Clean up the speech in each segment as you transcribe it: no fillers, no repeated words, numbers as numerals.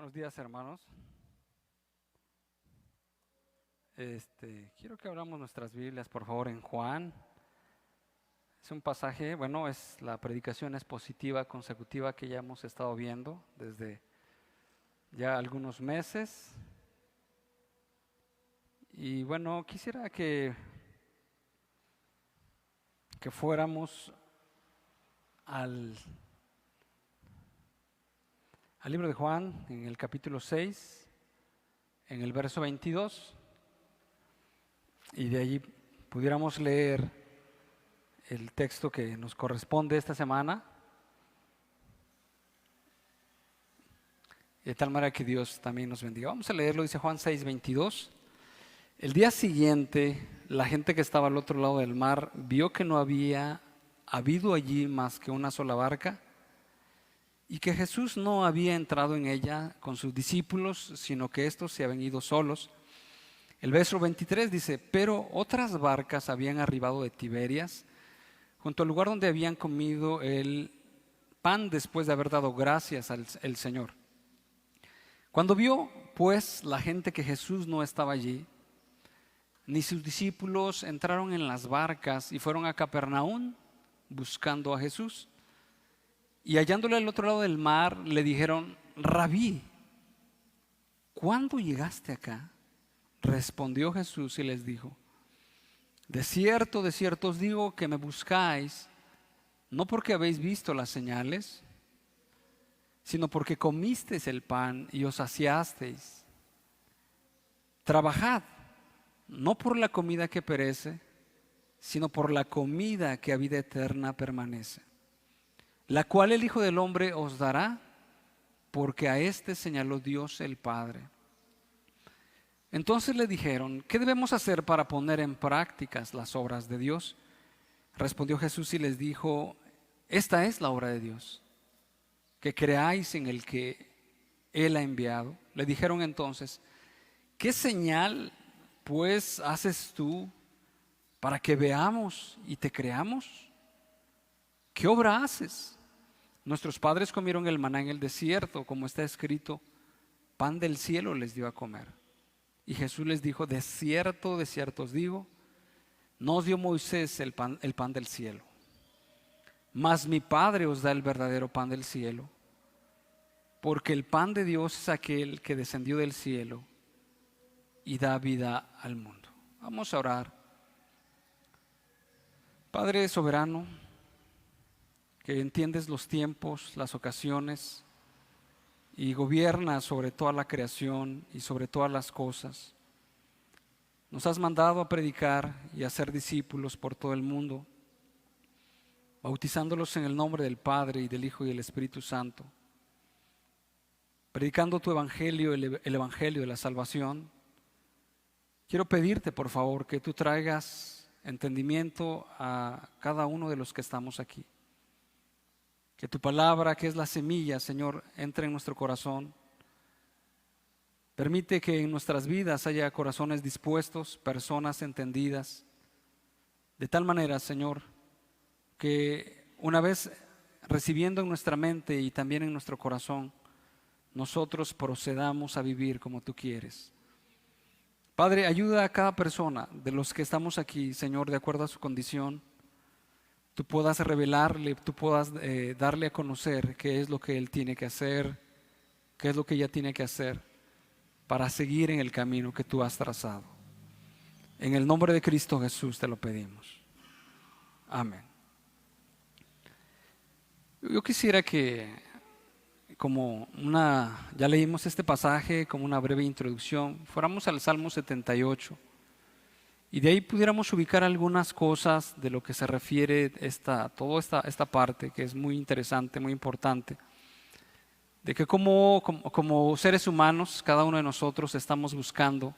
Buenos días, hermanos. Quiero que abramos nuestras Biblias, por favor, en Juan. Es un pasaje, es la predicación expositiva consecutiva que ya hemos estado viendo desde ya algunos meses. Y quisiera que fuéramos al libro de Juan, en el capítulo 6, en el verso 22, y de allí pudiéramos leer el texto que nos corresponde esta semana, de tal manera que Dios también nos bendiga. Vamos a leerlo, dice Juan 6, 22. El día siguiente, la gente que estaba al otro lado del mar vio que no había habido allí más que una sola barca, y que Jesús no había entrado en ella con sus discípulos, sino que estos se habían ido solos. El verso 23 dice: pero otras barcas habían arribado de Tiberias, junto al lugar donde habían comido el pan después de haber dado gracias al Señor. Cuando vio pues la gente que Jesús no estaba allí, ni sus discípulos, entraron en las barcas y fueron a Capernaum buscando a Jesús. Y hallándole al otro lado del mar, le dijeron: Rabí, ¿cuándo llegaste acá? Respondió Jesús y les dijo: de cierto os digo que me buscáis, no porque habéis visto las señales, sino porque comisteis el pan y os saciasteis. Trabajad, no por la comida que perece, sino por la comida que a vida eterna permanece, la cual el Hijo del Hombre os dará, porque a éste señaló Dios el Padre. Entonces le dijeron: ¿qué debemos hacer para poner en prácticas las obras de Dios? Respondió Jesús y les dijo: esta es la obra de Dios, que creáis en el que Él ha enviado. Le dijeron entonces: ¿qué señal pues haces tú para que veamos y te creamos? ¿Qué obra haces? Nuestros padres comieron el maná en el desierto, como está escrito: pan del cielo les dio a comer. Y Jesús les dijo: de cierto os digo, no os dio Moisés el pan del cielo, mas mi Padre os da el verdadero pan del cielo, porque el pan de Dios es aquel que descendió del cielo y da vida al mundo. Vamos a orar. Padre soberano, que entiendes los tiempos, las ocasiones, y gobiernas sobre toda la creación y sobre todas las cosas, nos has mandado a predicar y a ser discípulos por todo el mundo, bautizándolos en el nombre del Padre y del Hijo y del Espíritu Santo, predicando tu evangelio, el evangelio de la salvación. Quiero pedirte, por favor, que tú traigas entendimiento a cada uno de los que estamos aquí. Que tu palabra, que es la semilla, Señor, entre en nuestro corazón. Permite que en nuestras vidas haya corazones dispuestos, personas entendidas, de tal manera, Señor, que una vez recibiendo en nuestra mente y también en nuestro corazón, nosotros procedamos a vivir como tú quieres. Padre, ayuda a cada persona de los que estamos aquí, Señor, de acuerdo a su condición. Tú puedas revelarle, tú puedas darle a conocer qué es lo que él tiene que hacer, qué es lo que ella tiene que hacer para seguir en el camino que tú has trazado. En el nombre de Cristo Jesús te lo pedimos. Amén. Yo quisiera que, ya leímos este pasaje, como una breve introducción, fuéramos al Salmo 78. Y de ahí pudiéramos ubicar algunas cosas de lo que se refiere toda esta parte, que es muy interesante, muy importante. De que como seres humanos, cada uno de nosotros estamos buscando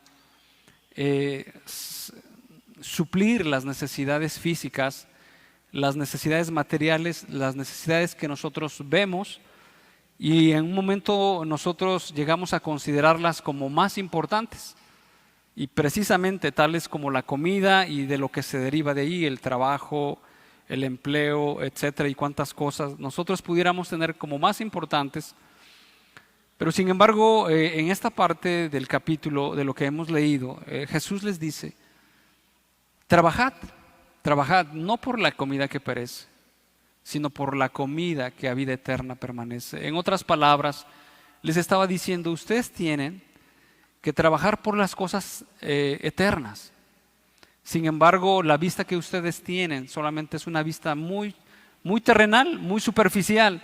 suplir las necesidades físicas, las necesidades materiales, las necesidades que nosotros vemos, y en un momento nosotros llegamos a considerarlas como más importantes. Y precisamente tales como la comida y de lo que se deriva de ahí, el trabajo, el empleo, etcétera, y cuántas cosas nosotros pudiéramos tener como más importantes. Pero sin embargo, en esta parte del capítulo de lo que hemos leído, Jesús les dice, trabajad, trabajad no por la comida que perece, sino por la comida que a vida eterna permanece. En otras palabras, les estaba diciendo, ustedes tienen que trabajar por las cosas eternas. Sin embargo, la vista que ustedes tienen solamente es una vista muy, muy terrenal, muy superficial,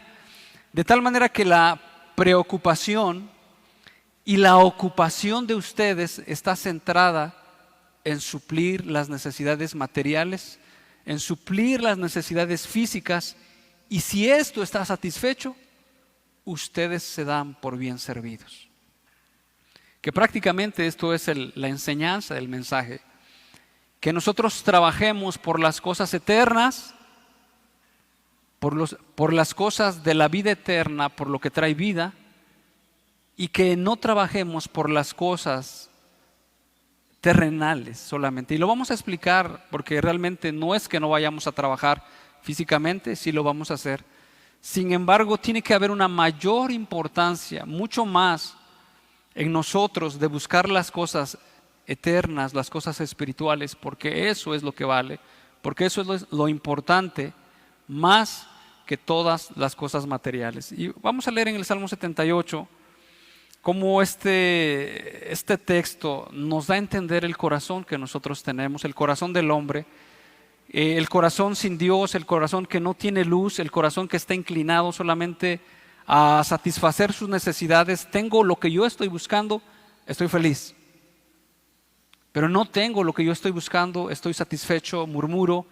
de tal manera que la preocupación y la ocupación de ustedes está centrada en suplir las necesidades materiales, en suplir las necesidades físicas, y si esto está satisfecho, ustedes se dan por bien servidos. Que prácticamente esto es la enseñanza del mensaje, que nosotros trabajemos por las cosas eternas, por las cosas de la vida eterna, por lo que trae vida, y que no trabajemos por las cosas terrenales solamente. Y lo vamos a explicar porque realmente no es que no vayamos a trabajar físicamente, sí lo vamos a hacer. Sin embargo, tiene que haber una mayor importancia, mucho más en nosotros de buscar las cosas eternas, las cosas espirituales, porque eso es lo que vale, porque eso es lo importante, más que todas las cosas materiales. Y vamos a leer en el Salmo 78 cómo este texto nos da a entender el corazón que nosotros tenemos, el corazón del hombre, el corazón sin Dios, el corazón que no tiene luz, el corazón que está inclinado solamente a satisfacer sus necesidades. Tengo lo que yo estoy buscando, estoy feliz. Pero no tengo lo que yo estoy buscando, estoy satisfecho, murmuro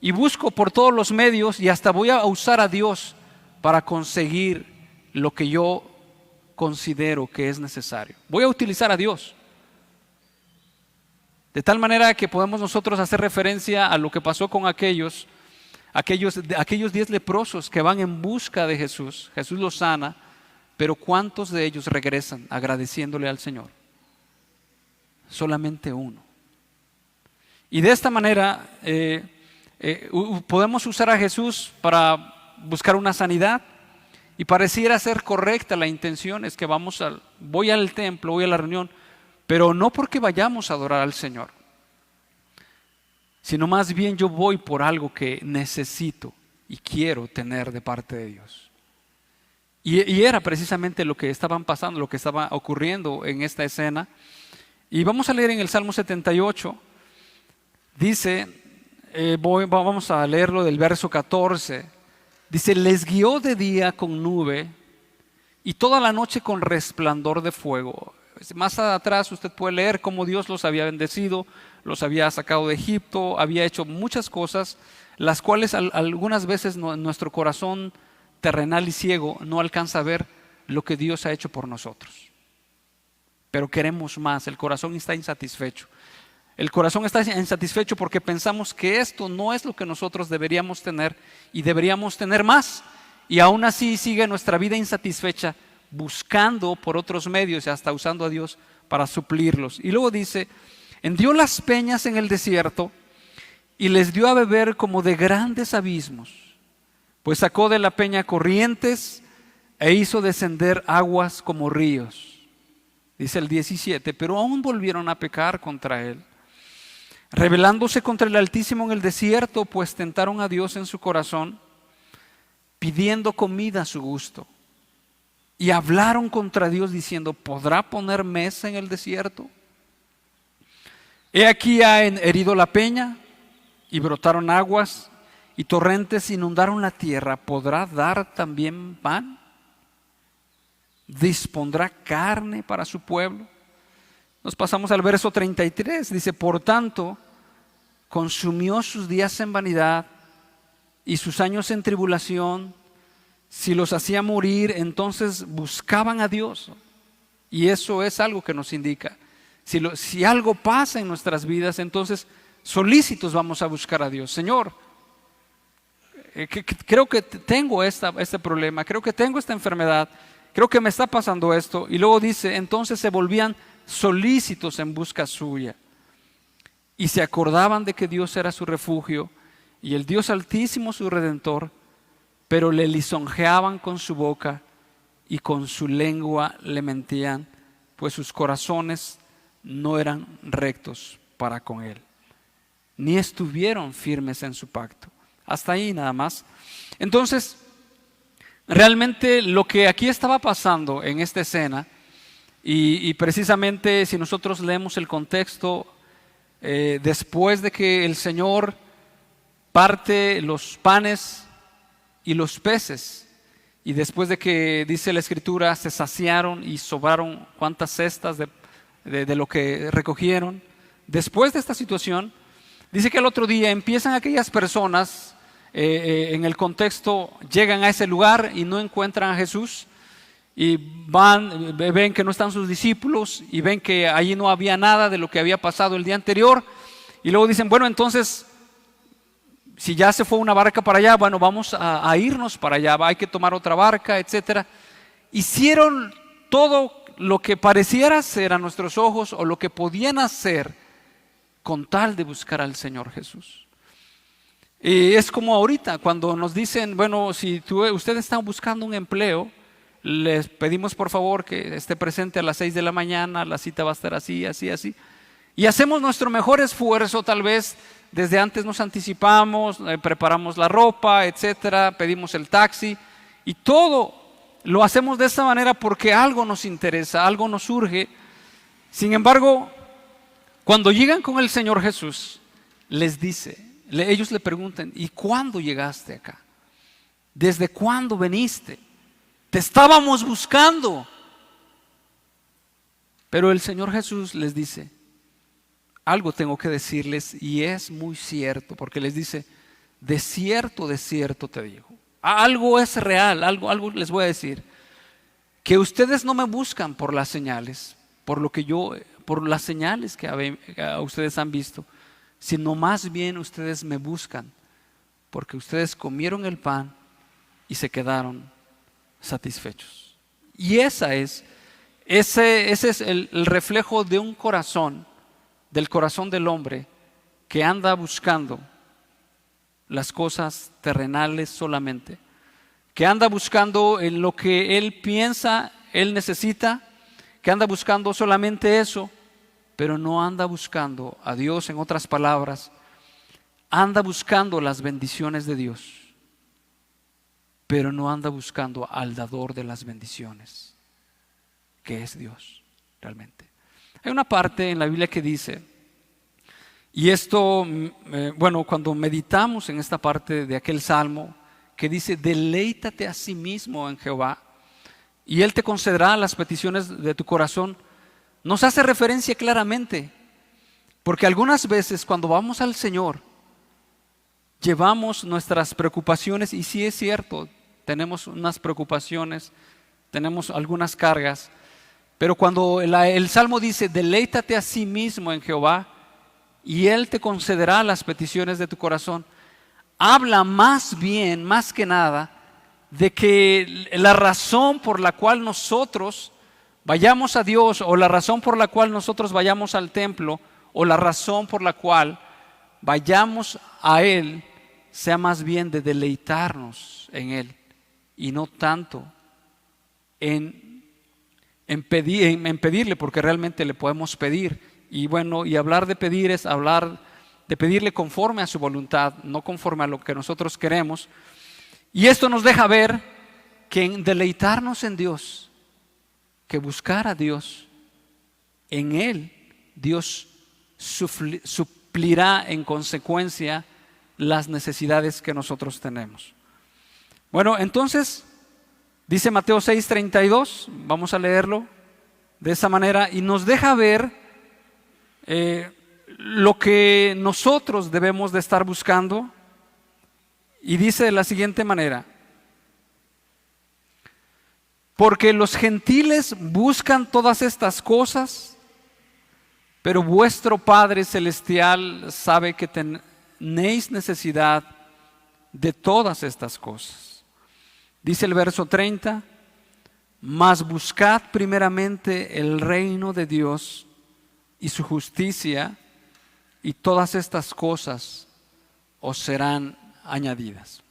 y busco por todos los medios y hasta voy a usar a Dios para conseguir lo que yo considero que es necesario. Voy a utilizar a Dios. De tal manera que podemos nosotros hacer referencia a lo que pasó con aquellos 10 leprosos que van en busca de Jesús. Jesús los sana, pero ¿cuántos de ellos regresan agradeciéndole al Señor? Solamente uno. Y de esta manera podemos usar a Jesús para buscar una sanidad, y pareciera ser correcta la intención, es que voy al templo, voy a la reunión, pero no porque vayamos a adorar al Señor, sino más bien yo voy por algo que necesito y quiero tener de parte de Dios. Y era precisamente lo que estaban pasando, lo que estaba ocurriendo en esta escena. Y vamos a leer en el Salmo 78, dice, vamos a leerlo del verso 14, dice, les guió de día con nube y toda la noche con resplandor de fuego. Más atrás usted puede leer cómo Dios los había bendecido, los había sacado de Egipto, había hecho muchas cosas, las cuales algunas veces nuestro corazón terrenal y ciego no alcanza a ver lo que Dios ha hecho por nosotros. Pero queremos más, el corazón está insatisfecho. El corazón está insatisfecho porque pensamos que esto no es lo que nosotros deberíamos tener y deberíamos tener más. Y aún así sigue nuestra vida insatisfecha, buscando por otros medios y hasta usando a Dios para suplirlos. Y luego dice, hendió las peñas en el desierto y les dio a beber como de grandes abismos, pues sacó de la peña corrientes e hizo descender aguas como ríos. Dice el 17, pero aún volvieron a pecar contra él, rebelándose contra el Altísimo en el desierto, pues tentaron a Dios en su corazón, pidiendo comida a su gusto. Y hablaron contra Dios diciendo, ¿podrá poner mesa en el desierto? He aquí ha herido la peña y brotaron aguas y torrentes inundaron la tierra. ¿Podrá dar también pan? ¿Dispondrá carne para su pueblo? Nos pasamos al verso 33, dice, por tanto, consumió sus días en vanidad y sus años en tribulación. Si los hacía morir, entonces buscaban a Dios. Y eso es algo que nos indica. Si algo pasa en nuestras vidas, entonces solícitos vamos a buscar a Dios. Señor, creo que tengo este problema, creo que tengo esta enfermedad, creo que me está pasando esto. Y luego dice, entonces se volvían solícitos en busca suya. Y se acordaban de que Dios era su refugio y el Dios Altísimo su Redentor, pero le lisonjeaban con su boca y con su lengua le mentían, pues sus corazones no eran rectos para con él, ni estuvieron firmes en su pacto. Hasta ahí nada más. Entonces, realmente lo que aquí estaba pasando en esta escena, y precisamente si nosotros leemos el contexto, después de que el Señor parte los panes y los peces, y después de que, dice la Escritura, se saciaron y sobraron cuantas cestas de lo que recogieron, después de esta situación, dice que al otro día empiezan aquellas personas, en el contexto, llegan a ese lugar y no encuentran a Jesús, y ven que no están sus discípulos, y ven que allí no había nada de lo que había pasado el día anterior, y luego dicen, bueno, entonces, si ya se fue una barca para allá, bueno, vamos a irnos para allá, hay que tomar otra barca, etcétera. Hicieron todo lo que pareciera ser a nuestros ojos, o lo que podían hacer, con tal de buscar al Señor Jesús. Y es como ahorita, cuando nos dicen, bueno, si ustedes están buscando un empleo, les pedimos por favor que esté presente a las 6 de la mañana, la cita va a estar así, así, así. Y hacemos nuestro mejor esfuerzo, tal vez desde antes nos anticipamos, preparamos la ropa, etcétera, pedimos el taxi, y todo lo hacemos de esta manera porque algo nos interesa, algo nos urge. Sin embargo, cuando llegan con el Señor Jesús, les dice, ellos le preguntan, ¿y cuándo llegaste acá? ¿Desde cuándo veniste? Te estábamos buscando. Pero el Señor Jesús les dice, algo tengo que decirles, y es muy cierto, porque les dice, de cierto te digo. Algo es real, algo les voy a decir, que ustedes no me buscan por las señales, por las señales que ustedes han visto, sino más bien ustedes me buscan porque ustedes comieron el pan y se quedaron satisfechos. Y ese es el reflejo de un corazón, del corazón del hombre, que anda buscando las cosas terrenales solamente, que anda buscando en lo que él piensa, él necesita, que anda buscando solamente eso, pero no anda buscando a Dios. En otras palabras, anda buscando las bendiciones de Dios, pero no anda buscando al dador de las bendiciones, que es Dios realmente. Hay una parte en la Biblia que dice, y esto, cuando meditamos en esta parte de aquel salmo, que dice, deleítate a sí mismo en Jehová, y Él te concederá las peticiones de tu corazón, nos hace referencia claramente, porque algunas veces cuando vamos al Señor, llevamos nuestras preocupaciones, y sí es cierto, tenemos unas preocupaciones, tenemos algunas cargas, pero cuando el Salmo dice, deleítate a sí mismo en Jehová, y Él te concederá las peticiones de tu corazón, habla más bien, más que nada, de que la razón por la cual nosotros vayamos a Dios, o la razón por la cual nosotros vayamos al templo, o la razón por la cual vayamos a Él, sea más bien de deleitarnos en Él, y no tanto en pedirle, porque realmente le podemos pedir. Y hablar de pedir es hablar de pedirle conforme a su voluntad, no conforme a lo que nosotros queremos. Y esto nos deja ver que en deleitarnos en Dios, que buscar a Dios, en Él, Dios suplirá en consecuencia las necesidades que nosotros tenemos. Bueno, entonces, dice Mateo 6:32, vamos a leerlo de esa manera, y nos deja ver lo que nosotros debemos de estar buscando, y dice de la siguiente manera, porque los gentiles buscan todas estas cosas, pero vuestro Padre Celestial sabe que tenéis necesidad de todas estas cosas. Dice el verso 30, mas buscad primeramente el reino de Dios y su justicia, y todas estas cosas os serán añadidas.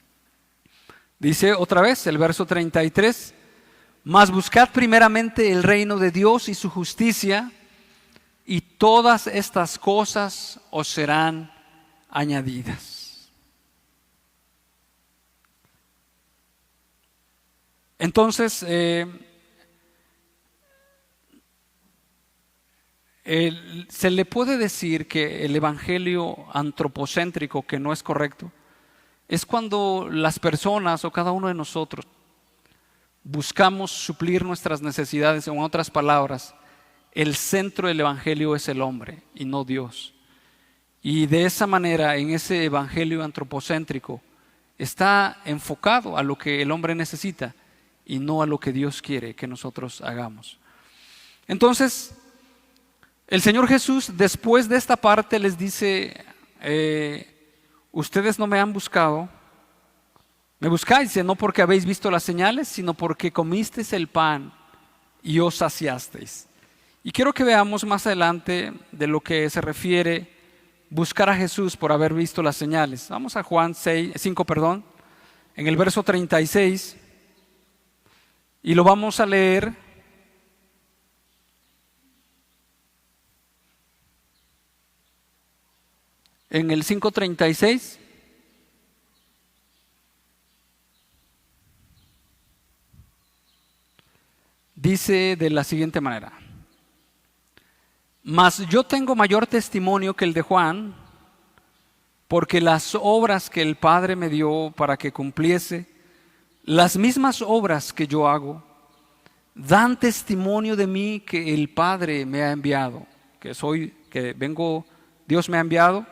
Dice otra vez el verso 33, Mas buscad primeramente el reino de Dios y su justicia, y todas estas cosas os serán añadidas. Entonces, se le puede decir que el evangelio antropocéntrico, que no es correcto, es cuando las personas o cada uno de nosotros buscamos suplir nuestras necesidades. En otras palabras, el centro del evangelio es el hombre y no Dios. Y de esa manera, en ese evangelio antropocéntrico, está enfocado a lo que el hombre necesita y no a lo que Dios quiere que nosotros hagamos. Entonces, el Señor Jesús, después de esta parte, les dice: ustedes no me han buscado. Me buscáis no porque habéis visto las señales, sino porque comisteis el pan y os saciasteis. Y quiero que veamos más adelante de lo que se refiere buscar a Jesús por haber visto las señales. Vamos a Juan 5, en el verso 36, y lo vamos a leer. En el 5:36 dice de la siguiente manera: mas yo tengo mayor testimonio que el de Juan, porque las obras que el Padre me dio para que cumpliese, las mismas obras que yo hago, dan testimonio de mí que el Padre me ha enviado, que vengo, Dios me ha enviado.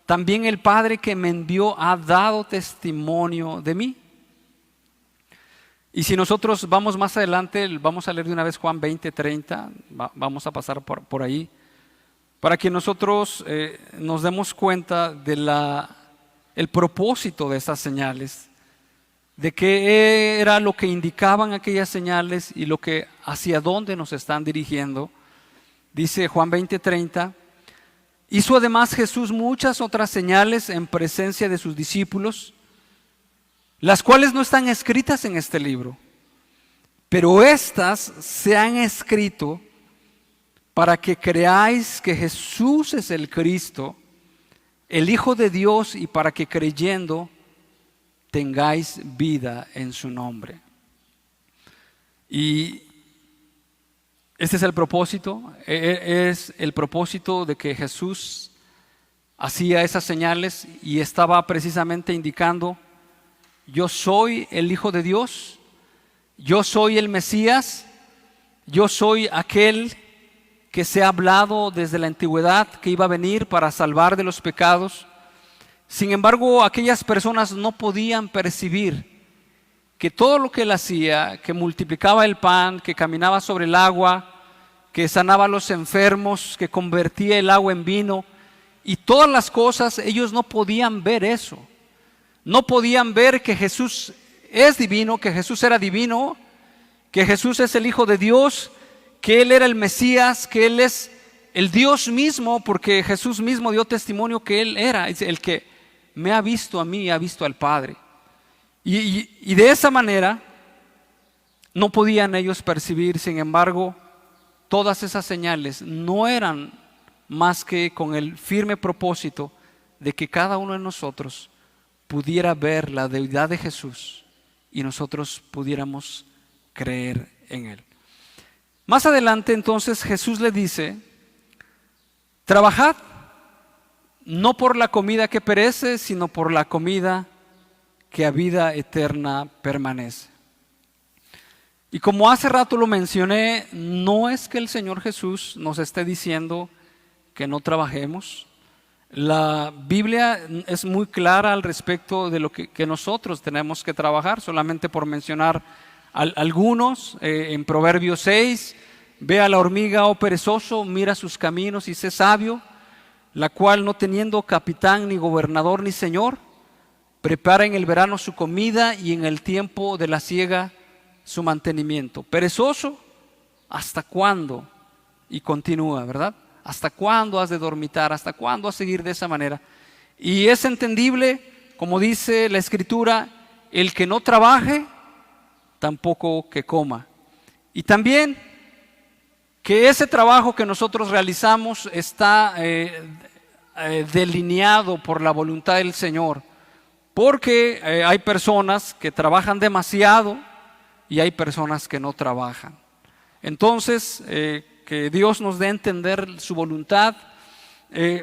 También el Padre que me envió ha dado testimonio de mí. Y si nosotros vamos más adelante, vamos a leer de una vez Juan 20:30, vamos a pasar por ahí, para que nosotros nos demos cuenta de el propósito de esas señales, de qué era lo que indicaban aquellas señales y hacia dónde nos están dirigiendo. Dice Juan 20:30: hizo además Jesús muchas otras señales en presencia de sus discípulos, las cuales no están escritas en este libro, pero estas se han escrito para que creáis que Jesús es el Cristo, el Hijo de Dios, y para que creyendo tengáis vida en su nombre. Y este es el propósito, es el propósito de que Jesús hacía esas señales y estaba precisamente indicando: yo soy el Hijo de Dios, yo soy el Mesías, yo soy aquel que se ha hablado desde la antigüedad que iba a venir para salvar de los pecados. Sin embargo, aquellas personas no podían percibir que todo lo que él hacía, que multiplicaba el pan, que caminaba sobre el agua, que sanaba a los enfermos, que convertía el agua en vino, y todas las cosas, ellos no podían ver eso. No podían ver que Jesús es divino, que Jesús era divino, que Jesús es el Hijo de Dios, que Él era el Mesías, que Él es el Dios mismo, porque Jesús mismo dio testimonio que Él era el que me ha visto a mí, ha visto al Padre. Y de esa manera no podían ellos percibir. Sin embargo, todas esas señales no eran más que con el firme propósito de que cada uno de nosotros pudiera ver la deidad de Jesús y nosotros pudiéramos creer en Él. Más adelante entonces Jesús le dice: trabajad no por la comida que perece, sino por la comida que a vida eterna permanece. Y como hace rato lo mencioné, no es que el Señor Jesús nos esté diciendo que no trabajemos. La Biblia es muy clara al respecto de lo que nosotros tenemos que trabajar. Solamente por mencionar algunos, en Proverbios 6, ve a la hormiga, oh perezoso, mira sus caminos y sé sabio, la cual no teniendo capitán, ni gobernador, ni señor, prepara en el verano su comida y en el tiempo de la siega su mantenimiento. Perezoso, ¿hasta cuándo? Y continúa, ¿verdad? ¿Hasta cuándo has de dormitar? ¿Hasta cuándo has de seguir de esa manera? Y es entendible, como dice la Escritura: el que no trabaje, tampoco que coma. Y también que ese trabajo que nosotros realizamos está delineado por la voluntad del Señor, porque hay personas que trabajan demasiado y hay personas que no trabajan. Entonces, que Dios nos dé a entender su voluntad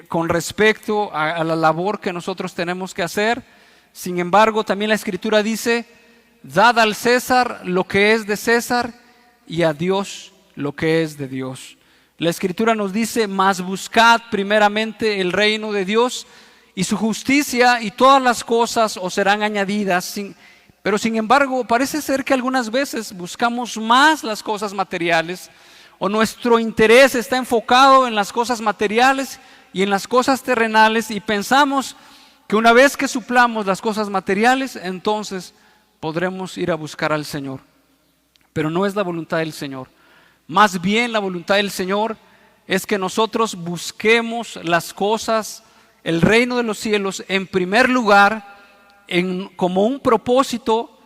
con respecto a la labor que nosotros tenemos que hacer. Sin embargo, también la Escritura dice: dad al César lo que es de César y a Dios lo que es de Dios. La Escritura nos dice: mas buscad primeramente el reino de Dios y su justicia, y todas las cosas os serán añadidas. Pero sin embargo, parece ser que algunas veces buscamos más las cosas materiales, o nuestro interés está enfocado en las cosas materiales y en las cosas terrenales, y pensamos que una vez que suplamos las cosas materiales, entonces podremos ir a buscar al Señor. Pero no es la voluntad del Señor. Más bien la voluntad del Señor es que nosotros busquemos las cosas, el reino de los cielos en primer lugar, como un propósito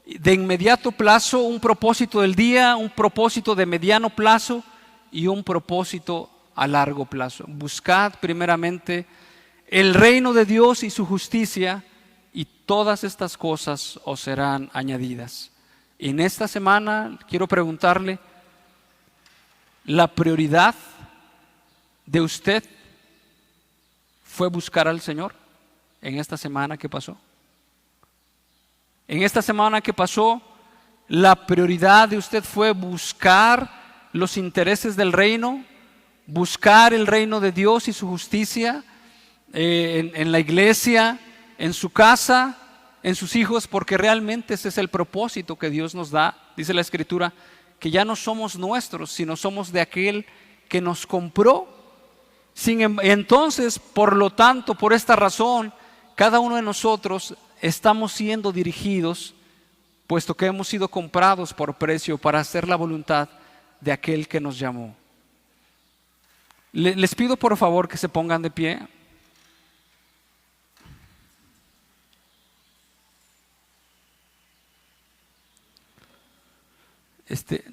de inmediato plazo, un propósito del día, un propósito de mediano plazo y un propósito a largo plazo. Buscad primeramente el reino de Dios y su justicia, y todas estas cosas os serán añadidas. Y en esta semana quiero preguntarle: ¿la prioridad de usted fue buscar al Señor en esta semana que pasó? En esta semana que pasó, ¿la prioridad de usted fue buscar los intereses del reino? ¿Buscar el reino de Dios y su justicia en la iglesia, en su casa, en sus hijos? Porque realmente ese es el propósito que Dios nos da. Dice la Escritura que ya no somos nuestros, sino somos de aquel que nos compró. Entonces, por lo tanto, por esta razón, cada uno de nosotros estamos siendo dirigidos, puesto que hemos sido comprados por precio para hacer la voluntad de aquel que nos llamó. Les pido por favor que se pongan de pie.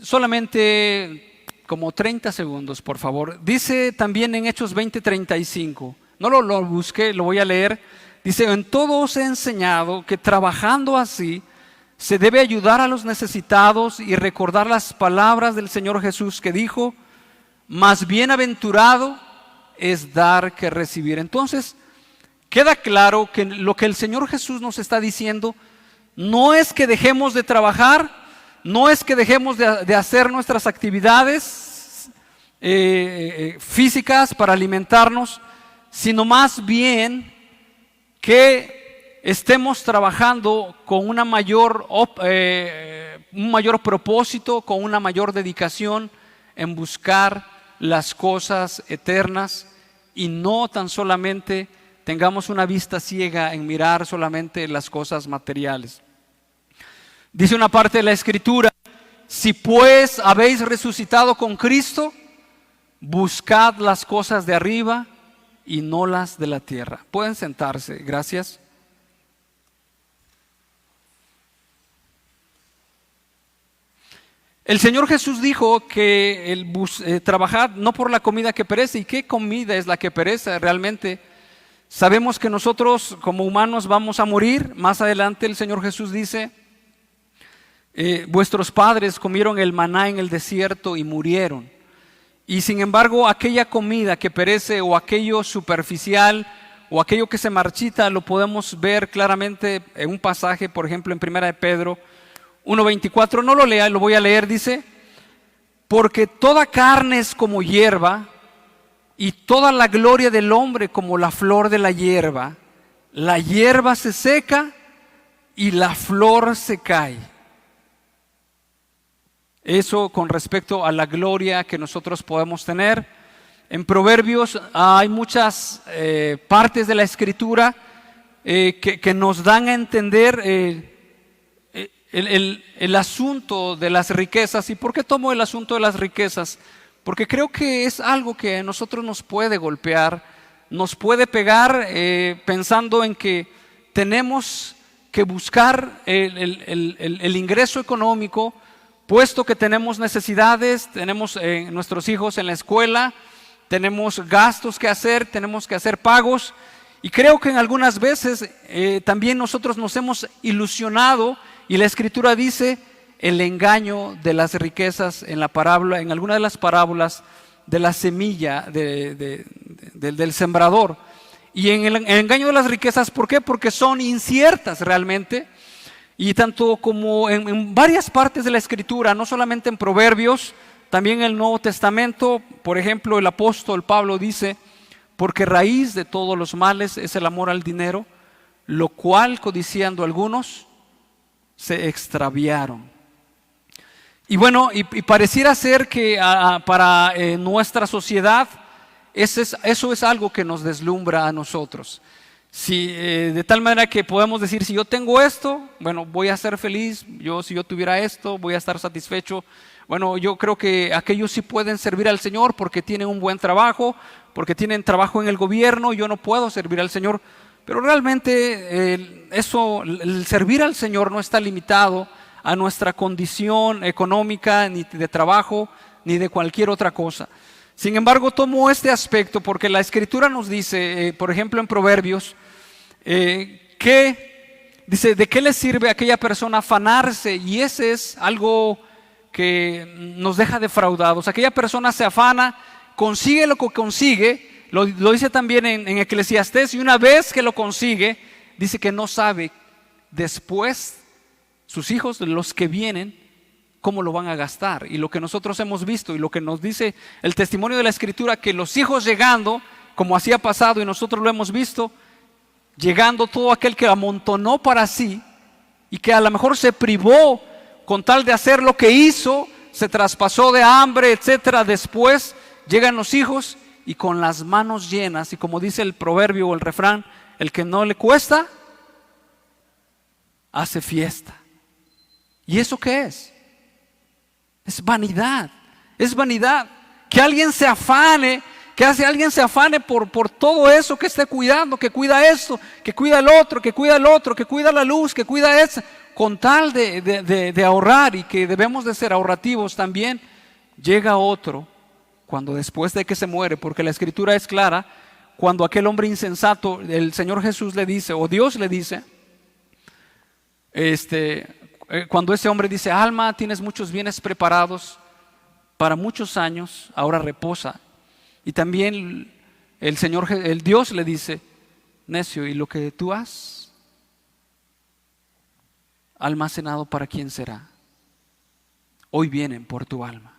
Solamente como 30 segundos, por favor. Dice también en Hechos 20:35, no lo busqué, lo voy a leer. Dice: en todo os he enseñado que trabajando así se debe ayudar a los necesitados y recordar las palabras del Señor Jesús, que dijo: más bienaventurado es dar que recibir. Entonces, queda claro que lo que el Señor Jesús nos está diciendo no es que dejemos de trabajar, no es que dejemos de hacer nuestras actividades físicas para alimentarnos, sino más bien que estemos trabajando con un mayor propósito, con una mayor dedicación en buscar las cosas eternas, y no tan solamente tengamos una vista ciega en mirar solamente las cosas materiales. Dice una parte de la Escritura: si pues habéis resucitado con Cristo, buscad las cosas de arriba y no las de la tierra. Pueden sentarse, gracias. El Señor Jesús dijo que trabajad no por la comida que perece. ¿Y qué comida es la que perece realmente? Sabemos que nosotros como humanos vamos a morir. Más adelante el Señor Jesús dice: vuestros padres comieron el maná en el desierto y murieron. Y sin embargo, aquella comida que perece, o aquello superficial, o aquello que se marchita, lo podemos ver claramente en un pasaje, por ejemplo, en 1 de Pedro 1:24. No lo lea, lo voy a leer. Dice: porque toda carne es como hierba, y toda la gloria del hombre como la flor de la hierba. La hierba se seca y la flor se cae. Eso con respecto a la gloria que nosotros podemos tener. En Proverbios hay muchas partes de la Escritura que nos dan a entender el asunto de las riquezas. ¿Y por qué tomo el asunto de las riquezas? Porque creo que es algo que a nosotros nos puede golpear, nos puede pegar, pensando en que tenemos que buscar el ingreso económico puesto que tenemos necesidades, tenemos nuestros hijos en la escuela, tenemos gastos que hacer, tenemos que hacer pagos, y creo que en algunas veces también nosotros nos hemos ilusionado, y la Escritura dice el engaño de las riquezas en la parábola, en alguna de las parábolas de la semilla del sembrador. Y en el engaño de las riquezas, ¿por qué? Porque son inciertas realmente. Y tanto como en varias partes de la Escritura, no solamente en Proverbios, también en el Nuevo Testamento, por ejemplo, el apóstol Pablo dice: porque raíz de todos los males es el amor al dinero, lo cual codiciando algunos se extraviaron. Y bueno, y pareciera ser que para nuestra sociedad eso es algo que nos deslumbra a nosotros. Si, de tal manera que podemos decir: si yo tengo esto, bueno, voy a ser feliz. Si yo tuviera esto, voy a estar satisfecho. Bueno, yo creo que aquellos sí pueden servir al Señor porque tienen un buen trabajo, porque tienen trabajo en el gobierno. Yo no puedo servir al Señor. Pero realmente el servir al Señor no está limitado a nuestra condición económica, ni de trabajo, ni de cualquier otra cosa. Sin embargo, tomo este aspecto porque la Escritura nos dice, por ejemplo en Proverbios, que dice: ¿de qué le sirve a aquella persona afanarse? Y ese es algo que nos deja defraudados. Aquella persona se afana, consigue lo que consigue, lo dice también en Eclesiastés, y una vez que lo consigue, dice que no sabe después sus hijos, los que vienen, cómo lo van a gastar. Y lo que nosotros hemos visto y lo que nos dice el testimonio de la Escritura, que los hijos llegando, como así ha pasado y nosotros lo hemos visto, llegando todo aquel que amontonó para sí y que a lo mejor se privó con tal de hacer lo que hizo, se traspasó de hambre, etcétera. Después llegan los hijos y con las manos llenas, y como dice el proverbio o el refrán: el que no le cuesta hace fiesta. ¿Y eso qué es? Es vanidad, es vanidad. Que alguien se afane, alguien se afane por todo eso que esté cuidando, que cuida esto, que cuida el otro, que cuida el otro, que cuida la luz, que cuida eso, con tal de ahorrar, y que debemos de ser ahorrativos también. Llega otro, cuando después de que se muere, porque la Escritura es clara, cuando aquel hombre insensato, el Señor Jesús le dice, o Dios le dice, cuando ese hombre dice: alma, tienes muchos bienes preparados para muchos años, ahora reposa. Y también el Dios le dice: necio, ¿y lo que tú has almacenado, para quién será? Hoy vienen por tu alma.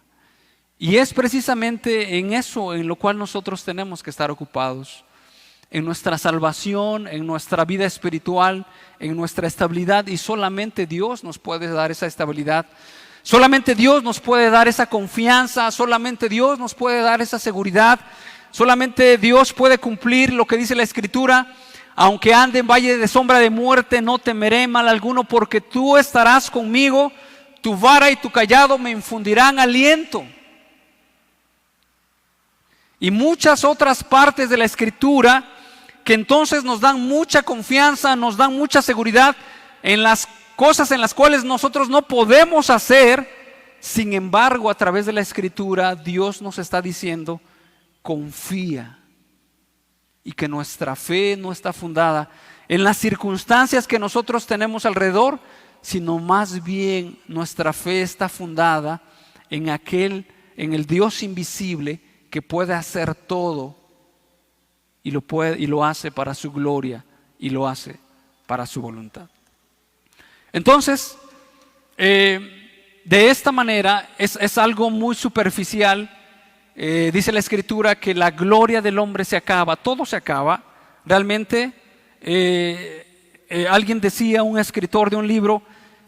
Y es precisamente en eso en lo cual nosotros tenemos que estar ocupados, en nuestra salvación, en nuestra vida espiritual, en nuestra estabilidad. Y solamente Dios nos puede dar esa estabilidad, solamente Dios nos puede dar esa confianza, solamente Dios nos puede dar esa seguridad, solamente Dios puede cumplir lo que dice la Escritura: aunque ande en valle de sombra de muerte, no temeré mal alguno, porque tú estarás conmigo, tu vara y tu cayado me infundirán aliento. Y muchas otras partes de la Escritura que entonces nos dan mucha confianza, nos dan mucha seguridad en las cosas en las cuales nosotros no podemos hacer. Sin embargo, a través de la Escritura, Dios nos está diciendo: confía. Y que nuestra fe no está fundada en las circunstancias que nosotros tenemos alrededor, sino más bien nuestra fe está fundada en el Dios invisible, que puede hacer todo, y lo hace para su gloria, y lo hace para su voluntad. Entonces, de esta manera es algo muy superficial. Dice la Escritura que la gloria del hombre se acaba, todo se acaba. Realmente, alguien decía, un escritor de un libro,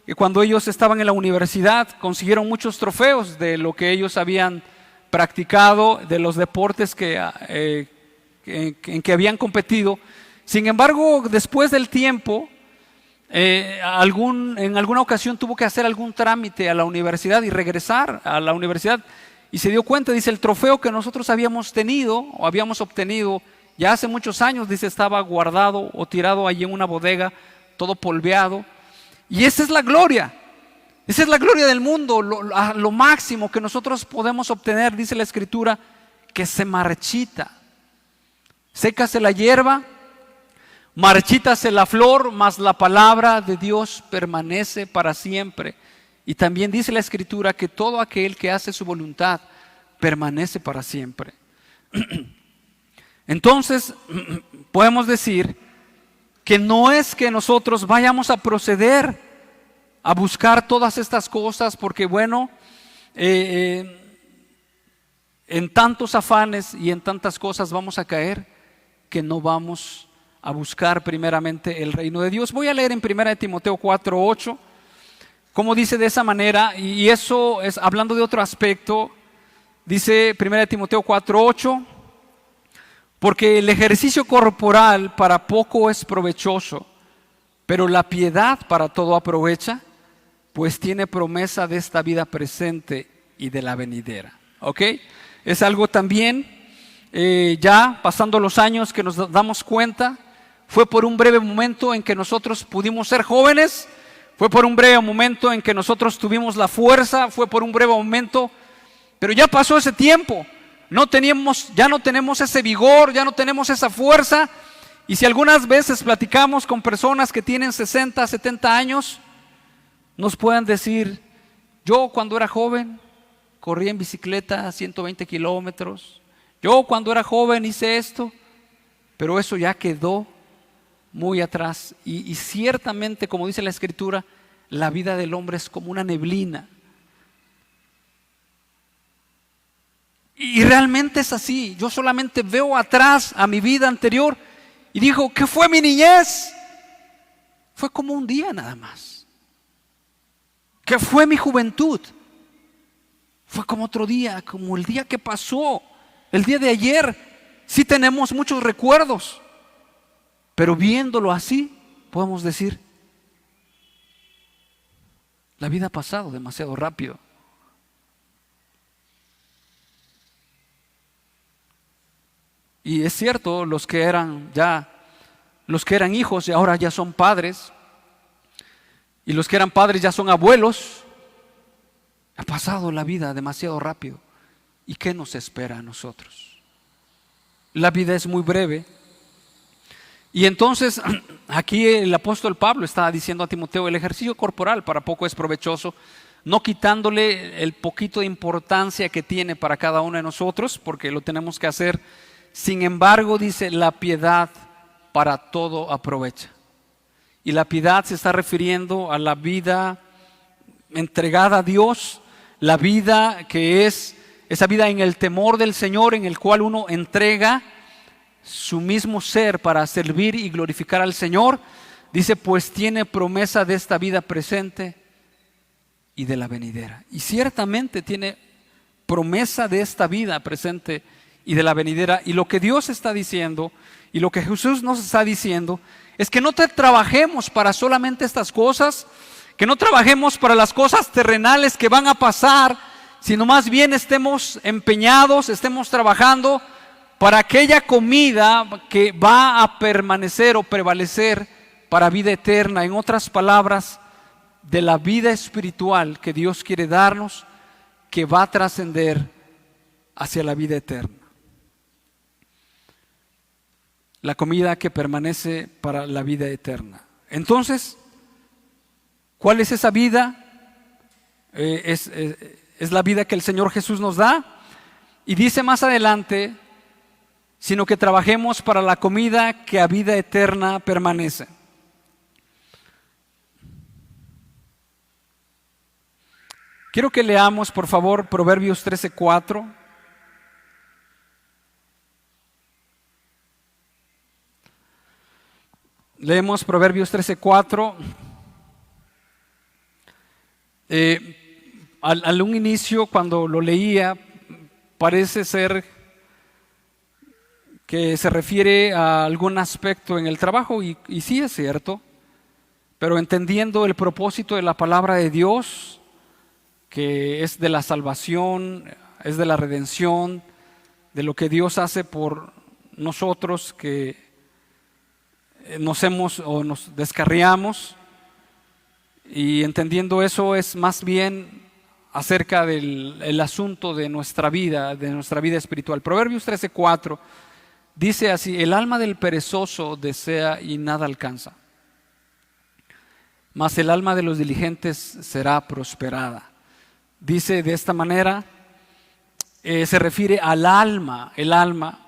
que cuando ellos estaban en la universidad consiguieron muchos trofeos de lo que ellos habían practicado, de los deportes en que habían competido. Sin embargo, después del tiempo, en alguna ocasión tuvo que hacer algún trámite a la universidad y regresar a la universidad, y se dio cuenta, dice: el trofeo que nosotros habíamos tenido o habíamos obtenido ya hace muchos años, dice, estaba guardado o tirado allí en una bodega, todo polveado. Y esa es la gloria. Esa es la gloria del mundo, lo máximo que nosotros podemos obtener, dice la Escritura, que se marchita. Sécase la hierba, marchítase la flor, mas la palabra de Dios permanece para siempre. Y también dice la Escritura que todo aquel que hace su voluntad permanece para siempre. Entonces, podemos decir que no es que nosotros vayamos a proceder a buscar todas estas cosas porque bueno, en tantos afanes y en tantas cosas vamos a caer que no vamos a buscar primeramente el reino de Dios. Voy a leer en 1 Timoteo 4:8 como dice de esa manera, y eso es hablando de otro aspecto. Dice 1 Timoteo 4:8: porque el ejercicio corporal para poco es provechoso, pero la piedad para todo aprovecha, pues tiene promesa de esta vida presente y de la venidera. ¿Ok? Es algo también, ya pasando los años, que nos damos cuenta. Fue por un breve momento en que nosotros pudimos ser jóvenes, fue por un breve momento en que nosotros tuvimos la fuerza, fue por un breve momento, pero ya pasó ese tiempo. Ya no tenemos ese vigor, ya no tenemos esa fuerza. Y si algunas veces platicamos con personas que tienen 60, 70 años, nos pueden decir: yo cuando era joven corrí en bicicleta 120 kilómetros, yo cuando era joven hice esto, pero eso ya quedó muy atrás. Y ciertamente, como dice la Escritura, la vida del hombre es como una neblina. Y realmente es así. Yo solamente veo atrás a mi vida anterior y digo: ¿qué fue mi niñez? Fue como un día nada más. ¿Qué fue mi juventud? Fue como otro día, como el día que pasó, el día de ayer. Sí tenemos muchos recuerdos, pero viéndolo así, podemos decir: la vida ha pasado demasiado rápido. Y es cierto, los que eran hijos y ahora ya son padres, y los que eran padres ya son abuelos. Ha pasado la vida demasiado rápido. ¿Y qué nos espera a nosotros? La vida es muy breve. Y entonces aquí el apóstol Pablo está diciendo a Timoteo: el ejercicio corporal para poco es provechoso, no quitándole el poquito de importancia que tiene para cada uno de nosotros, porque lo tenemos que hacer. Sin embargo, dice, la piedad para todo aprovecha. Y la piedad se está refiriendo a la vida entregada a Dios, la vida que es esa vida en el temor del Señor, en el cual uno entrega su mismo ser para servir y glorificar al Señor. Dice: pues tiene promesa de esta vida presente y de la venidera. Y ciertamente tiene promesa de esta vida presente y de la venidera. Y lo que Dios está diciendo y lo que Jesús nos está diciendo es que no trabajemos para solamente estas cosas, que no trabajemos para las cosas terrenales que van a pasar, sino más bien estemos empeñados, estemos trabajando para aquella comida que va a permanecer o prevalecer para vida eterna. En otras palabras, de la vida espiritual que Dios quiere darnos, que va a trascender hacia la vida eterna. La comida que permanece para la vida eterna. Entonces, ¿cuál es esa vida? Es la vida que el Señor Jesús nos da. Y dice más adelante: sino que trabajemos para la comida que a vida eterna permanece. Quiero que leamos, por favor, Proverbios 13:4. Leemos Proverbios 13:4. Al un inicio, cuando lo leía, parece ser que se refiere a algún aspecto en el trabajo, y sí es cierto, pero entendiendo el propósito de la palabra de Dios, que es de la salvación, es de la redención, de lo que Dios hace por nosotros, que nos descarriamos, y entendiendo eso es más bien acerca del el asunto de nuestra vida espiritual. Proverbios 13:4 dice así: el alma del perezoso desea y nada alcanza, mas el alma de los diligentes será prosperada. Dice de esta manera, se refiere al alma, el alma.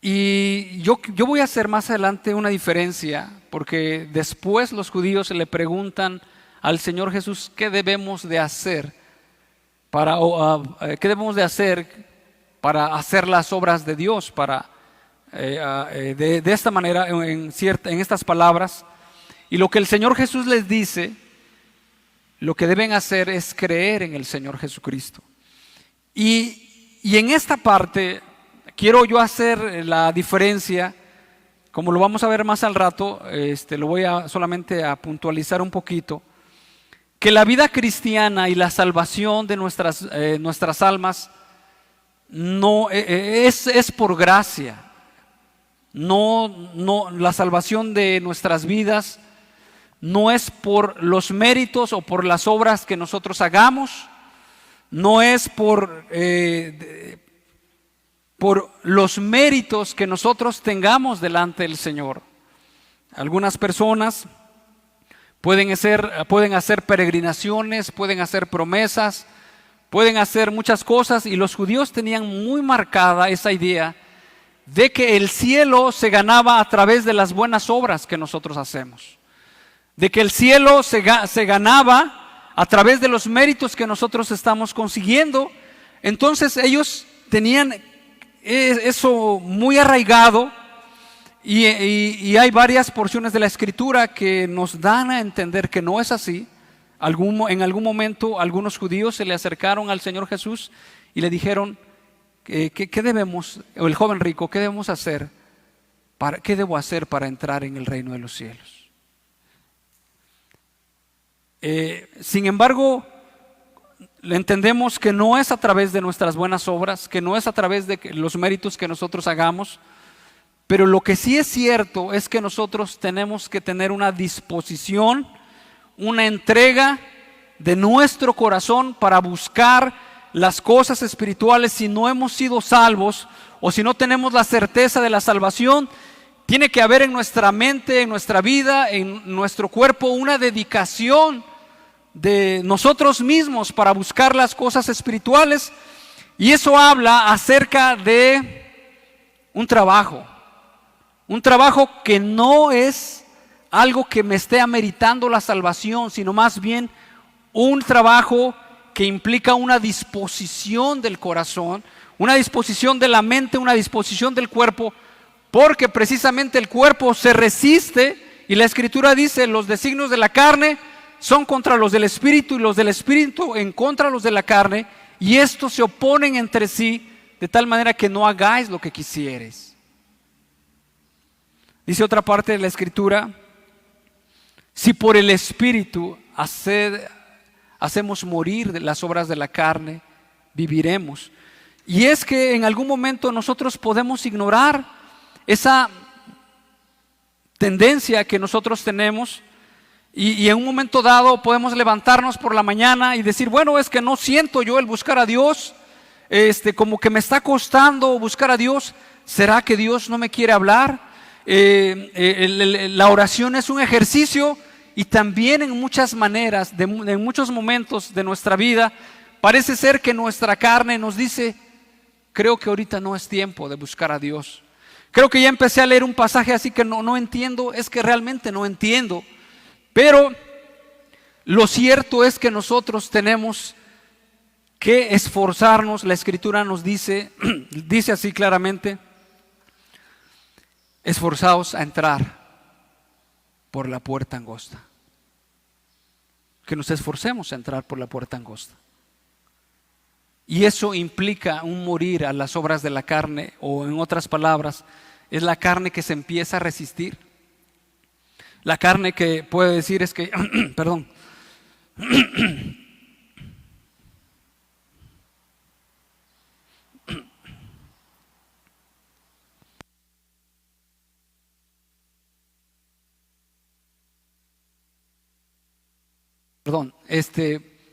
Y yo voy a hacer más adelante una diferencia, porque después los judíos le preguntan al Señor Jesús qué debemos de hacer para hacer las obras de Dios, de esta manera, en estas palabras. Y lo que el Señor Jesús les dice, lo que deben hacer es creer en el Señor Jesucristo. Y en esta parte quiero yo hacer la diferencia, como lo vamos a ver más al rato, lo voy solamente a puntualizar un poquito, que la vida cristiana y la salvación de nuestras almas no es por gracia. No, la salvación de nuestras vidas no es por los méritos o por las obras que nosotros hagamos, no es por los méritos que nosotros tengamos delante del Señor. Algunas personas pueden hacer peregrinaciones, pueden hacer promesas, pueden hacer muchas cosas, y los judíos tenían muy marcada esa idea de que el cielo se ganaba a través de las buenas obras que nosotros hacemos, de que el cielo se ganaba a través de los méritos que nosotros estamos consiguiendo. Entonces ellos tenían eso muy arraigado, y hay varias porciones de la Escritura que nos dan a entender que no es así. En algún momento algunos judíos se le acercaron al Señor Jesús y le dijeron, ¿qué debemos, o el joven rico, qué debemos hacer? ¿Qué debo hacer para entrar en el reino de los cielos? Sin embargo, entendemos que no es a través de nuestras buenas obras, que no es a través de los méritos que nosotros hagamos, pero lo que sí es cierto es que nosotros tenemos que tener una disposición, una entrega de nuestro corazón para buscar las cosas espirituales. Si no hemos sido salvos o si no tenemos la certeza de la salvación, tiene que haber en nuestra mente, en nuestra vida, en nuestro cuerpo, una dedicación de nosotros mismos para buscar las cosas espirituales. Y eso habla acerca de un trabajo que no es algo que me esté ameritando la salvación, sino más bien un trabajo que implica una disposición del corazón, una disposición de la mente, una disposición del cuerpo, porque precisamente el cuerpo se resiste, y la Escritura dice: los designios de la carne son contra los del Espíritu, y los del Espíritu en contra de los de la carne, y estos se oponen entre sí, de tal manera que no hagáis lo que quisieres. Dice otra parte de la Escritura: si por el Espíritu hacemos morir de las obras de la carne, viviremos. Y es que en algún momento nosotros podemos ignorar esa tendencia que nosotros tenemos, y en un momento dado podemos levantarnos por la mañana y decir: bueno, es que no siento yo el buscar a Dios, como que me está costando buscar a Dios. ¿Será que Dios no me quiere hablar? La oración es un ejercicio, y también en muchas maneras, en muchos momentos de nuestra vida, parece ser que nuestra carne nos dice: creo que ahorita no es tiempo de buscar a Dios. Creo que ya empecé a leer un pasaje así que no entiendo, es que realmente no entiendo. Pero lo cierto es que nosotros tenemos que esforzarnos. La Escritura nos dice así claramente: esforzaos a entrar por la puerta angosta. Que nos esforcemos a entrar por la puerta angosta. Y eso implica un morir a las obras de la carne, o en otras palabras, es la carne que se empieza a resistir. La carne que puede decir es que, perdón,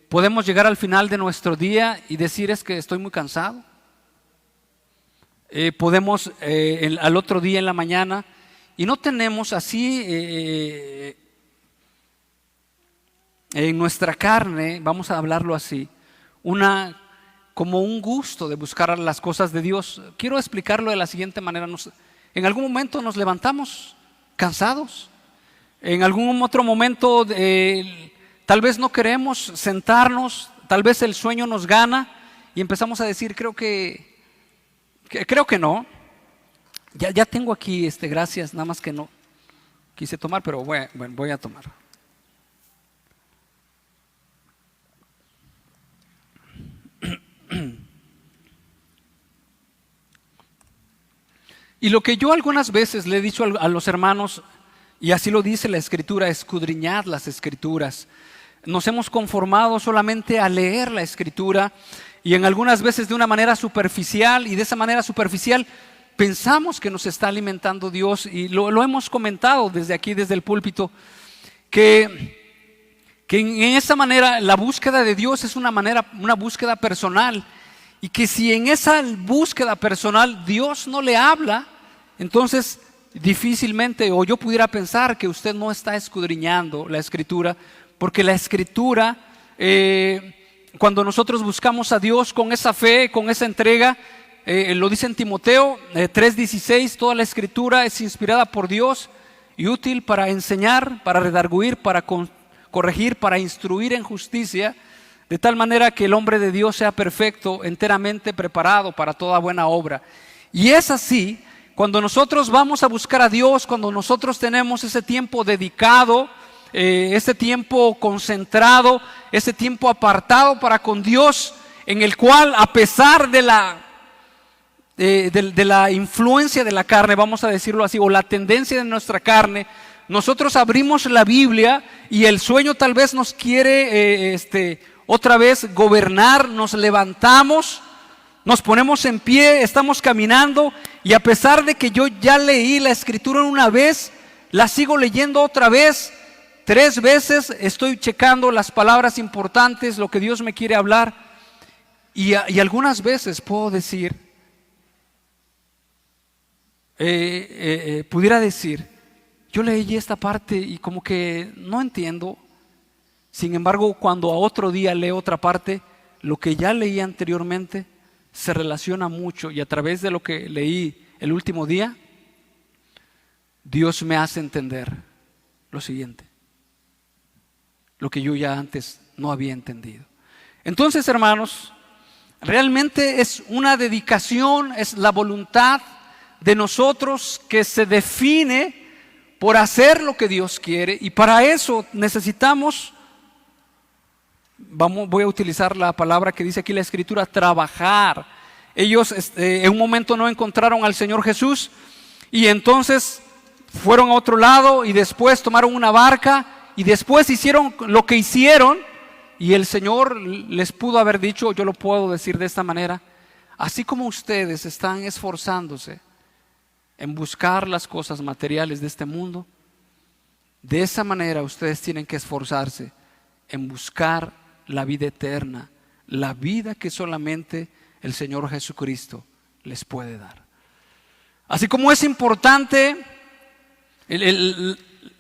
podemos llegar al final de nuestro día y decir es que estoy muy cansado. Podemos al otro día en la mañana y no tenemos así en nuestra carne, vamos a hablarlo así, como un gusto de buscar las cosas de Dios. Quiero explicarlo de la siguiente manera. En algún momento nos levantamos cansados. En algún otro momento tal vez no queremos sentarnos, tal vez el sueño nos gana y empezamos a decir, creo que no. Ya tengo aquí, gracias, nada más que no quise tomar, pero voy a tomar. Y lo que yo algunas veces le he dicho a los hermanos, y así lo dice la Escritura, escudriñad las Escrituras. Nos hemos conformado solamente a leer la Escritura y en algunas veces de una manera superficial, y de esa manera superficial pensamos que nos está alimentando Dios, y lo hemos comentado desde aquí, desde el púlpito, que en esa manera la búsqueda de Dios es una búsqueda personal, y que si en esa búsqueda personal Dios no le habla, entonces difícilmente, o yo pudiera pensar que usted no está escudriñando la Escritura, porque la Escritura, cuando nosotros buscamos a Dios con esa fe, con esa entrega, lo dice en Timoteo 3:16, toda la Escritura es inspirada por Dios y útil para enseñar, para redarguir, para corregir, para instruir en justicia, de tal manera que el hombre de Dios sea perfecto, enteramente preparado para toda buena obra. Y es así, cuando nosotros vamos a buscar a Dios, cuando nosotros tenemos ese tiempo dedicado, ese tiempo concentrado, ese tiempo apartado para con Dios, en el cual, a pesar de la influencia de la carne, vamos a decirlo así, o la tendencia de nuestra carne, nosotros abrimos la Biblia y el sueño tal vez nos quiere otra vez gobernar, nos levantamos, nos ponemos en pie, estamos caminando, y a pesar de que yo ya leí la Escritura una vez, la sigo leyendo otra vez, 3 veces, estoy checando las palabras importantes, lo que Dios me quiere hablar, y algunas veces puedo decir, pudiera decir, yo leí esta parte y como que no entiendo. Sin embargo, cuando a otro día leo otra parte, lo que ya leí anteriormente se relaciona mucho, y a través de lo que leí el último día, Dios me hace entender lo siguiente, lo que yo ya antes no había entendido. Entonces, hermanos, realmente es una dedicación, es la voluntad de nosotros que se define por hacer lo que Dios quiere, y para eso necesitamos, voy a utilizar la palabra que dice aquí la Escritura, trabajar. Ellos en un momento no encontraron al Señor Jesús, y entonces fueron a otro lado, y después tomaron una barca, y después hicieron lo que hicieron, y el Señor les pudo haber dicho, yo lo puedo decir de esta manera, así como ustedes están esforzándose en buscar las cosas materiales de este mundo, de esa manera ustedes tienen que esforzarse en buscar la vida eterna, la vida que solamente el Señor Jesucristo les puede dar. Así como es importante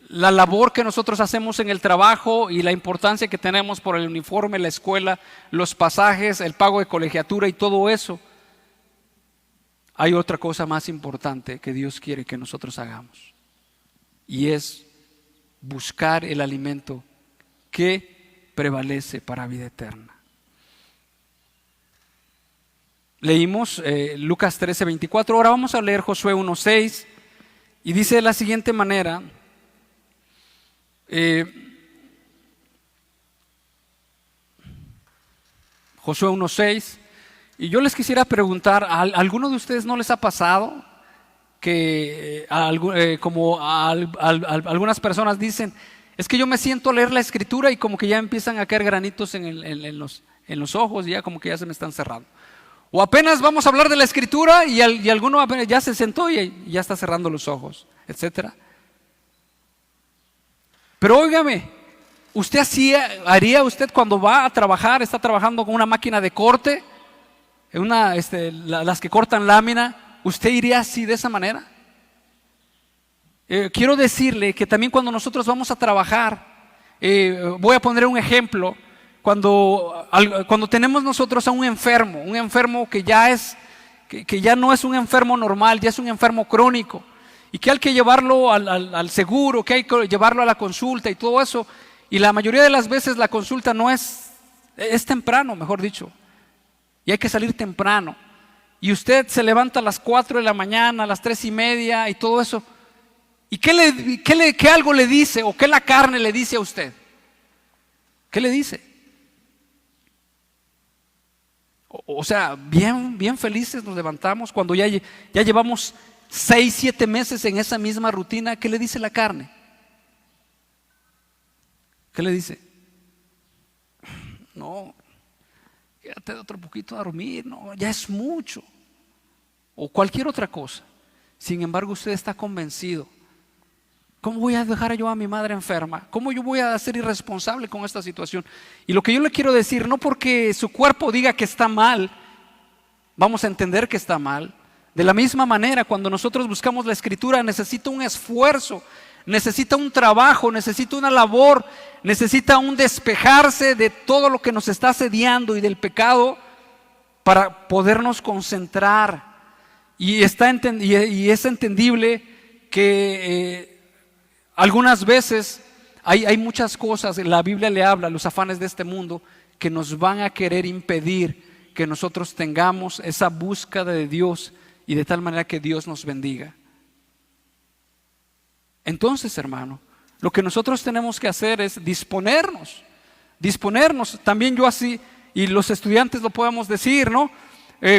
la labor que nosotros hacemos en el trabajo y la importancia que tenemos por el uniforme, la escuela, los pasajes, el pago de colegiatura y todo eso, hay otra cosa más importante que Dios quiere que nosotros hagamos, y es buscar el alimento que prevalece para vida eterna. Leímos Lucas 13:24, ahora vamos a leer Josué 1:6, y dice de la siguiente manera, Josué 1:6, y yo les quisiera preguntar, ¿a alguno de ustedes no les ha pasado que algunas personas dicen, es que yo me siento a leer la Escritura y como que ya empiezan a caer granitos en los ojos, y ya como que ya se me están cerrando? O apenas vamos a hablar de la Escritura y alguno apenas ya se sentó y ya está cerrando los ojos, etcétera. Pero óigame, ¿usted haría usted cuando va a trabajar, está trabajando con una máquina de corte, las que cortan lámina, usted iría así de esa manera? Quiero decirle que también cuando nosotros vamos a trabajar, voy a poner un ejemplo, cuando tenemos nosotros a un enfermo que ya no es un enfermo normal, ya es un enfermo crónico, y que hay que llevarlo al seguro, que hay que llevarlo a la consulta y todo eso, y la mayoría de las veces la consulta no es temprano, mejor dicho, y hay que salir temprano, y usted se levanta a las 4 de la mañana, a las 3:30 y todo eso, ¿y qué algo le dice, o qué la carne le dice a usted? ¿Qué le dice? O sea, bien felices nos levantamos cuando ya llevamos 6, 7 meses en esa misma rutina. ¿Qué le dice la carne? ¿Qué le dice? No, quédate otro poquito a dormir, no, ya es mucho. O cualquier otra cosa. Sin embargo, usted está convencido. ¿Cómo voy a dejar yo a mi madre enferma? ¿Cómo yo voy a ser irresponsable con esta situación? Y lo que yo le quiero decir, no porque su cuerpo diga que está mal, vamos a entender que está mal. De la misma manera, cuando nosotros buscamos la Escritura, necesita un esfuerzo, necesita un trabajo, necesita una labor, necesita un despejarse de todo lo que nos está asediando y del pecado para podernos concentrar. Y es entendible que algunas veces hay muchas cosas, la Biblia le habla, los afanes de este mundo, que nos van a querer impedir que nosotros tengamos esa búsqueda de Dios y de tal manera que Dios nos bendiga. Entonces, hermano, lo que nosotros tenemos que hacer es disponernos. También yo así, y los estudiantes lo podemos decir, ¿no?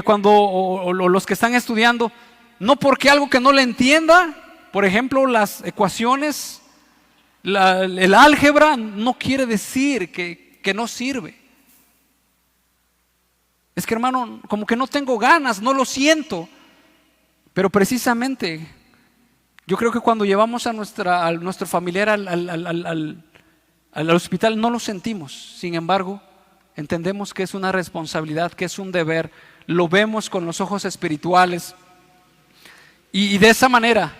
Cuando los que están estudiando, no porque algo que no le entienda, por ejemplo, las ecuaciones, el álgebra, no quiere decir que no sirve. Es que, hermano, como que no tengo ganas, no lo siento. Pero precisamente, yo creo que cuando llevamos a nuestro familiar al hospital no lo sentimos. Sin embargo, entendemos que es una responsabilidad, que es un deber. Lo vemos con los ojos espirituales. Y de esa manera,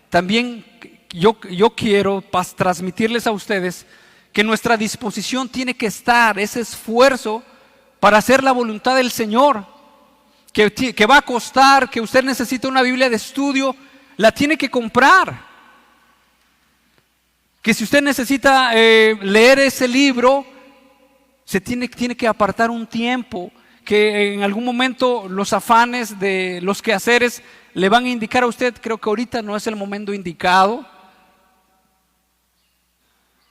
también yo quiero transmitirles a ustedes que nuestra disposición tiene que estar, ese esfuerzo para hacer la voluntad del Señor, que va a costar, que usted necesita una Biblia de estudio, la tiene que comprar. Que si usted necesita leer ese libro, se tiene que apartar un tiempo, que en algún momento los afanes de los quehaceres le van a indicar a usted, creo que ahorita no es el momento indicado.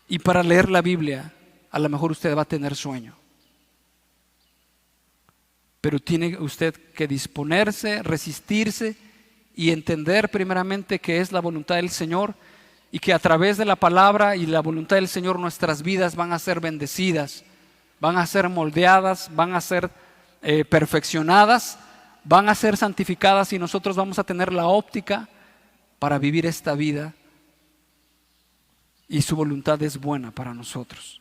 Y para leer la Biblia, a lo mejor usted va a tener sueño. Pero tiene usted que disponerse, resistirse y entender primeramente que es la voluntad del Señor y que a través de la palabra y la voluntad del Señor nuestras vidas van a ser bendecidas, van a ser moldeadas, van a ser perfeccionadas, van a ser santificadas y nosotros vamos a tener la óptica para vivir esta vida y su voluntad es buena para nosotros.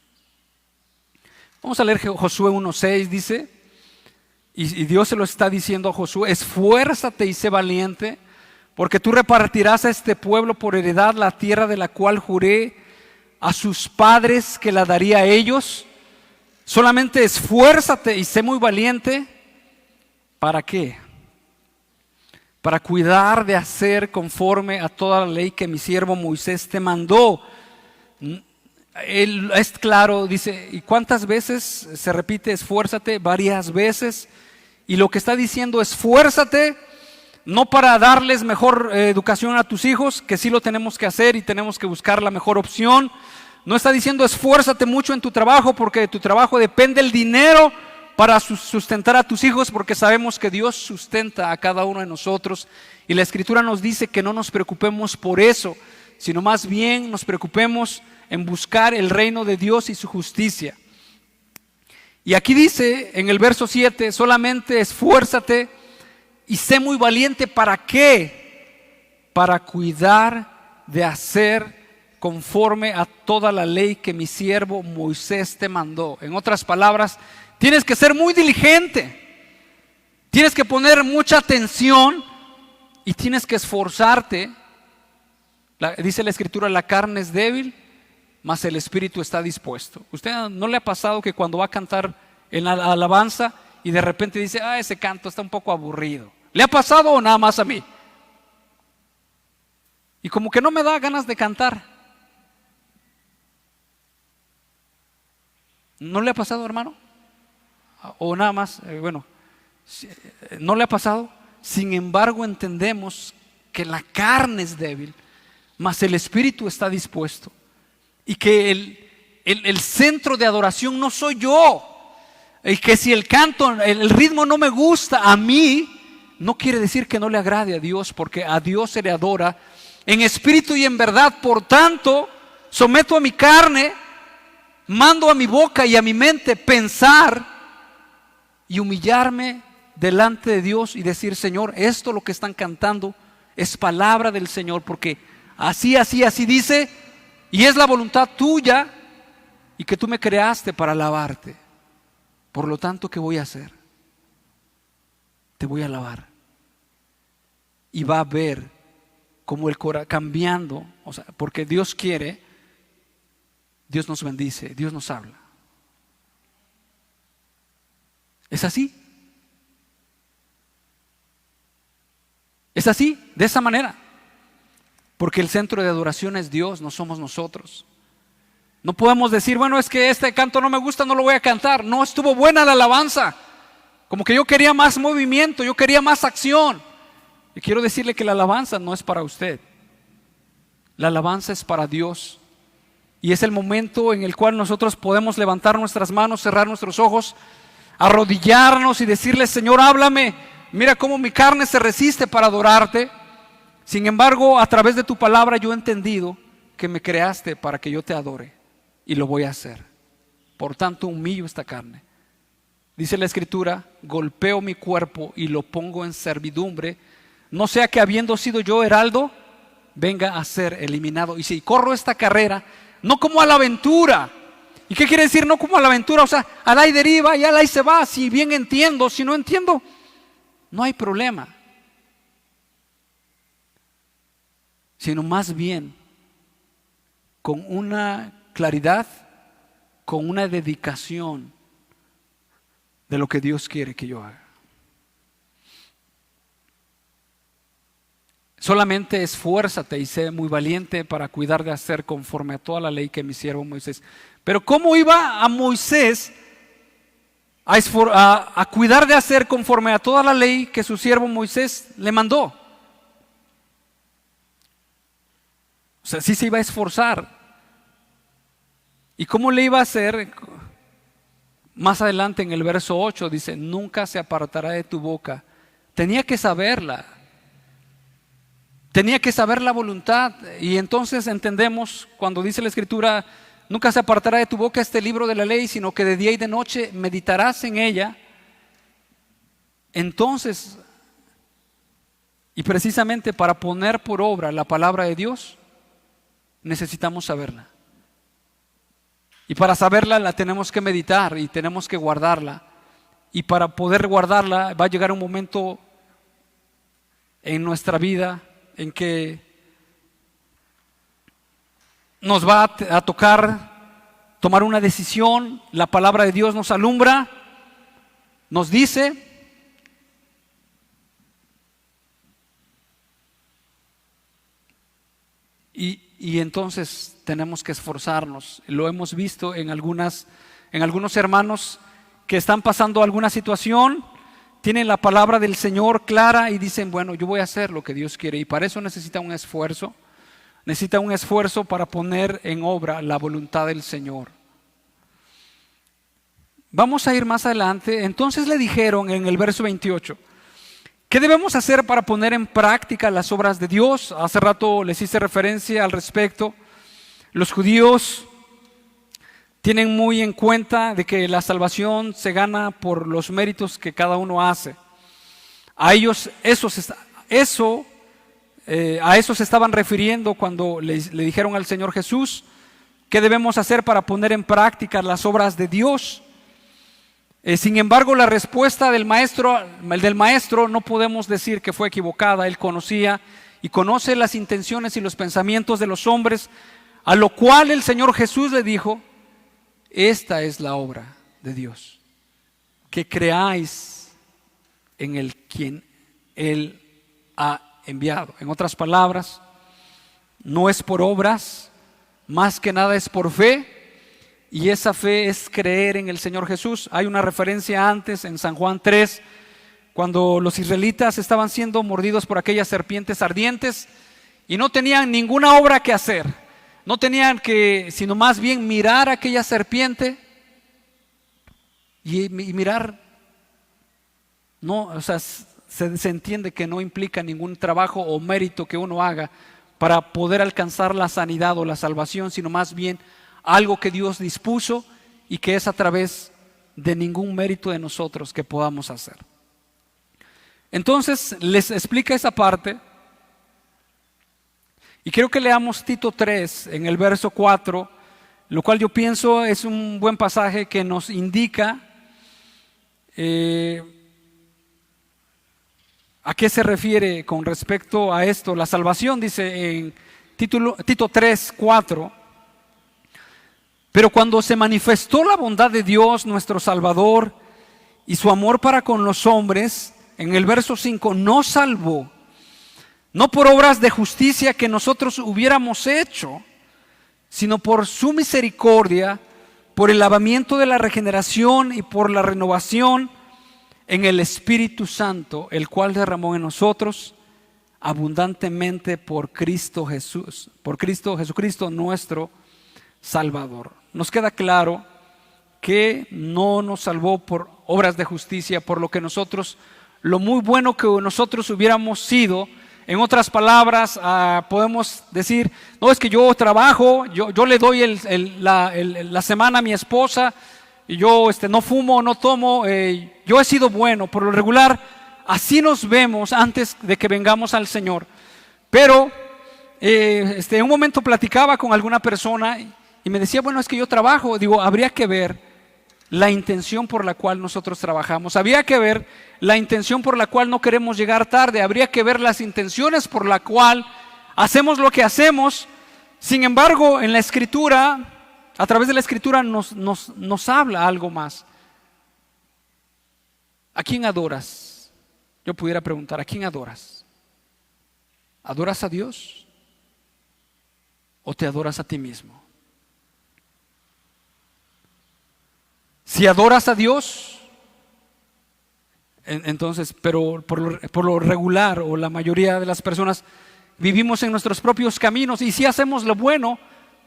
Vamos a leer Josué 1:6, dice, y Dios se lo está diciendo a Josué: esfuérzate y sé valiente, porque tú repartirás a este pueblo por heredad la tierra de la cual juré a sus padres que la daría a ellos. Solamente esfuérzate y sé muy valiente. ¿Para qué? Para cuidar de hacer conforme a toda la ley que mi siervo Moisés te mandó. Él es claro, dice, ¿y cuántas veces se repite esfuérzate? Varias veces. Y lo que está diciendo, esfuérzate, no para darles mejor educación a tus hijos, que sí lo tenemos que hacer y tenemos que buscar la mejor opción. No está diciendo esfuérzate mucho en tu trabajo, porque de tu trabajo depende el dinero para sustentar a tus hijos, porque sabemos que Dios sustenta a cada uno de nosotros. Y la Escritura nos dice que no nos preocupemos por eso, sino más bien nos preocupemos en buscar el reino de Dios y su justicia. Y aquí dice en el verso 7, solamente esfuérzate y sé muy valiente. ¿Para qué? Para cuidar de hacer conforme a toda la ley que mi siervo Moisés te mandó. En otras palabras, tienes que ser muy diligente, tienes que poner mucha atención y tienes que esforzarte. Dice la Escritura, la carne es débil, mas el espíritu está dispuesto. ¿Usted no le ha pasado que cuando va a cantar en la alabanza y de repente dice, ese canto está un poco aburrido? ¿Le ha pasado o nada más a mí? Y como que no me da ganas de cantar. ¿No le ha pasado, hermano? O nada más, ¿no le ha pasado? Sin embargo, entendemos que la carne es débil, mas el espíritu está dispuesto. Y que el centro de adoración no soy yo. Y que si el canto, el ritmo no me gusta a mí, no quiere decir que no le agrade a Dios, porque a Dios se le adora en espíritu y en verdad. Por tanto, someto a mi carne, mando a mi boca y a mi mente pensar y humillarme delante de Dios y decir, Señor, esto lo que están cantando es palabra del Señor, porque así dice, y es la voluntad tuya y que tú me creaste para alabarte. Por lo tanto, ¿qué voy a hacer? Te voy a alabar. Y va a ver como el corazón cambiando, porque Dios quiere, Dios nos bendice, Dios nos habla. ¿Es así? Es así, de esa manera. Porque el centro de adoración es Dios, no somos nosotros. No podemos decir, es que este canto no me gusta, no lo voy a cantar. No, estuvo buena la alabanza. Como que yo quería más movimiento, yo quería más acción. Y quiero decirle que la alabanza no es para usted. La alabanza es para Dios. Y es el momento en el cual nosotros podemos levantar nuestras manos, cerrar nuestros ojos, arrodillarnos y decirle, Señor, háblame. Mira cómo mi carne se resiste para adorarte. Sin embargo, a través de tu palabra yo he entendido que me creaste para que yo te adore. Y lo voy a hacer. Por tanto, humillo esta carne. Dice la Escritura, golpeo mi cuerpo y lo pongo en servidumbre, no sea que habiendo sido yo heraldo, venga a ser eliminado. Y si corro esta carrera, no como a la aventura. ¿Y qué quiere decir no como a la aventura? Al ahí deriva y al ahí se va. Si bien entiendo, si no entiendo, no hay problema. Sino más bien con una claridad, con una dedicación de lo que Dios quiere que yo haga. Solamente esfuérzate y sé muy valiente para cuidar de hacer conforme a toda la ley que mi siervo Moisés. Pero ¿cómo iba a Moisés a cuidar de hacer conforme a toda la ley que su siervo Moisés le mandó? Sí se iba a esforzar. ¿Y cómo le iba a hacer? Más adelante en el verso 8 dice, nunca se apartará de tu boca. Tenía que saberla. Tenía que saber la voluntad. Y entonces entendemos cuando dice la Escritura, nunca se apartará de tu boca este libro de la ley, sino que de día y de noche meditarás en ella. Entonces, y precisamente para poner por obra la palabra de Dios, necesitamos saberla. Y para saberla la tenemos que meditar y tenemos que guardarla. Y para poder guardarla va a llegar un momento en nuestra vida en que nos va a tocar tomar una decisión. La palabra de Dios nos alumbra, nos dice, y entonces tenemos que esforzarnos. Lo hemos visto en algunos hermanos que están pasando alguna situación, tienen la palabra del Señor clara y dicen, bueno, yo voy a hacer lo que Dios quiere. Y para eso necesita un esfuerzo para poner en obra la voluntad del Señor. Vamos a ir más adelante. Entonces le dijeron en el verso 28, ¿qué debemos hacer para poner en práctica las obras de Dios? Hace rato les hice referencia al respecto. Los judíos tienen muy en cuenta de que la salvación se gana por los méritos que cada uno hace. A ellos eso A eso se estaban refiriendo cuando le dijeron al Señor Jesús: ¿qué debemos hacer para poner en práctica las obras de Dios? Sin embargo, la respuesta del maestro no podemos decir que fue equivocada. Él conocía y conoce las intenciones y los pensamientos de los hombres, a lo cual el Señor Jesús le dijo: esta es la obra de Dios, que creáis en el quien Él ha enviado. En otras palabras, no es por obras, más que nada es por fe, y esa fe es creer en el Señor Jesús. Hay una referencia antes en San Juan 3, cuando los israelitas estaban siendo mordidos por aquellas serpientes ardientes y no tenían ninguna obra que hacer, no tenían que, sino más bien mirar a aquella serpiente y mirar. No, o sea, se entiende que no implica ningún trabajo o mérito que uno haga para poder alcanzar la sanidad o la salvación, sino más bien algo que Dios dispuso y que es a través de ningún mérito de nosotros que podamos hacer. Entonces les explica esa parte, y quiero que leamos Tito 3 en el verso 4, lo cual yo pienso es un buen pasaje que nos indica ¿a qué se refiere con respecto a esto? La salvación, dice en Tito 3, 4. Pero cuando se manifestó la bondad de Dios nuestro Salvador y su amor para con los hombres, en el verso 5, nos salvó, no por obras de justicia que nosotros hubiéramos hecho, sino por su misericordia, por el lavamiento de la regeneración y por la renovación en el Espíritu Santo, el cual derramó en nosotros abundantemente por Cristo Jesús, por Cristo Jesucristo nuestro Salvador. Nos queda claro que no nos salvó por obras de justicia, por lo que nosotros, lo muy bueno que nosotros hubiéramos sido. En otras palabras, podemos decir: no, es que yo trabajo, yo le doy la semana a mi esposa, y yo no fumo, no tomo, yo he sido bueno. Por lo regular, así nos vemos antes de que vengamos al Señor. Pero en un momento platicaba con alguna persona y me decía: bueno, es que yo trabajo. Digo, habría que ver la intención por la cual nosotros trabajamos, habría que ver la intención por la cual no queremos llegar tarde, habría que ver las intenciones por la cual hacemos lo que hacemos. Sin embargo, en la Escritura, a través de la Escritura nos habla algo más. ¿A quién adoras? Yo pudiera preguntar: ¿a quién adoras? ¿Adoras a Dios o te adoras a ti mismo? Si adoras a Dios, entonces, pero por lo regular, o la mayoría de las personas, vivimos en nuestros propios caminos, y sí hacemos lo bueno,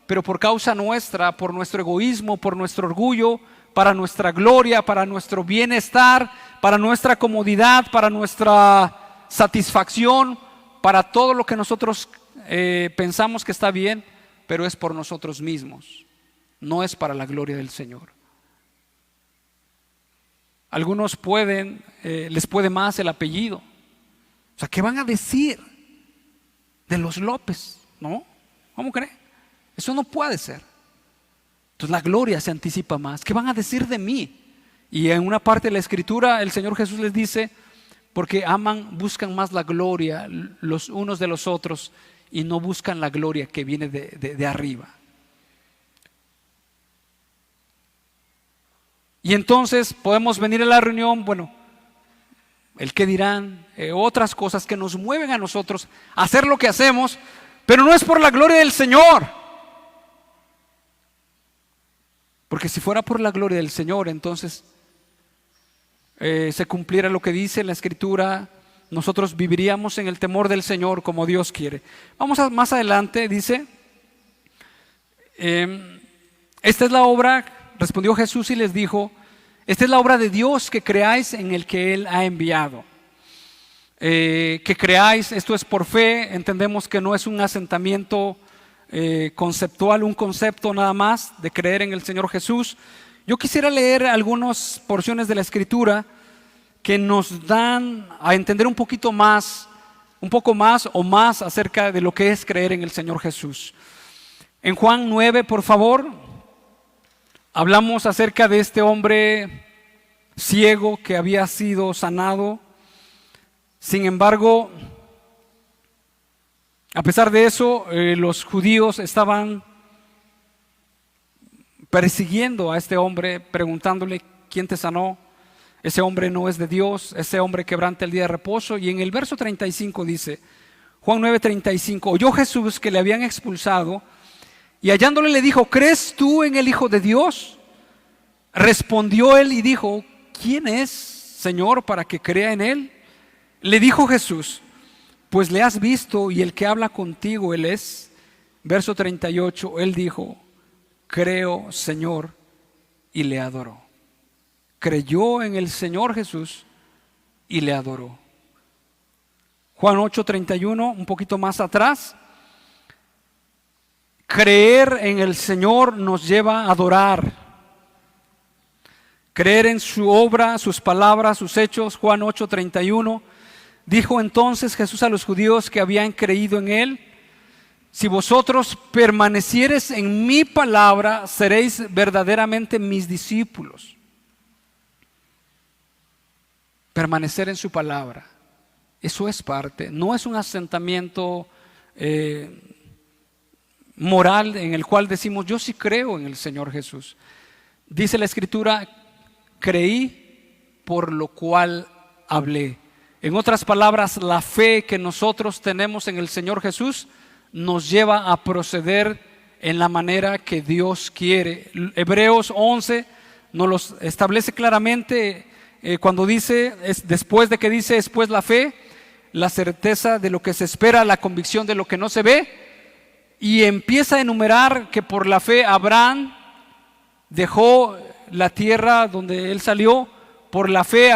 pero por causa nuestra, por nuestro egoísmo, por nuestro orgullo, para nuestra gloria, para nuestro bienestar, para nuestra comodidad, para nuestra satisfacción, para todo lo que nosotros pensamos que está bien, pero es por nosotros mismos, no es para la gloria del Señor. Algunos les puede más el apellido. O sea, ¿qué van a decir de los López? ¿No? ¿Cómo cree? Eso no puede ser. Entonces la gloria se anticipa más. ¿Qué van a decir de mí? Y en una parte de la Escritura el Señor Jesús les dice: porque buscan más la gloria los unos de los otros y no buscan la gloria que viene de arriba. Y entonces podemos venir a la reunión, bueno, el qué dirán, otras cosas que nos mueven a nosotros a hacer lo que hacemos, pero no es por la gloria del Señor. Porque si fuera por la gloria del Señor, entonces se cumpliera lo que dice la Escritura, nosotros viviríamos en el temor del Señor como Dios quiere. Vamos más adelante, dice: esta es la obra. Respondió Jesús y les dijo: esta es la obra de Dios, que creáis en el que Él ha enviado. Que creáis, esto es por fe. Entendemos que no es un asentamiento conceptual, un concepto nada más de creer en el Señor Jesús. Yo quisiera leer algunas porciones de la Escritura que nos dan a entender un poquito más un poco más o más acerca de lo que es creer en el Señor Jesús. En Juan 9, por favor, hablamos acerca de este hombre ciego que había sido sanado. Sin embargo, a pesar de eso, los judíos estaban persiguiendo a este hombre, preguntándole: ¿quién te sanó? Ese hombre no es de Dios, ese hombre quebranta el día de reposo. Y en el verso 35 dice, Juan 9:35, oyó Jesús que le habían expulsado y hallándole le dijo: ¿crees tú en el Hijo de Dios? Respondió él y dijo: ¿quién es, Señor, para que crea en él? Le dijo Jesús: pues le has visto y el que habla contigo él es. Verso 38, él dijo: creo, Señor, y le adoró. Creyó en el Señor Jesús y le adoró. Juan 8:31, un poquito más atrás. Creer en el Señor nos lleva a adorar. Creer en su obra, sus palabras, sus hechos. Juan 8:31. Dijo entonces Jesús a los judíos que habían creído en él: si vosotros permaneciereis en mi palabra, seréis verdaderamente mis discípulos. Permanecer en su palabra, eso es parte, no es un asentamiento moral en el cual decimos: yo sí creo en el Señor Jesús. Dice la Escritura: creí, por lo cual hablé. En otras palabras, la fe que nosotros tenemos en el Señor Jesús nos lleva a proceder en la manera que Dios quiere. Hebreos 11 nos lo establece claramente cuando dice, después de que dice: después la fe, la certeza de lo que se espera, la convicción de lo que no se ve, y empieza a enumerar que por la fe Abraham dejó la tierra donde él salió, por la fe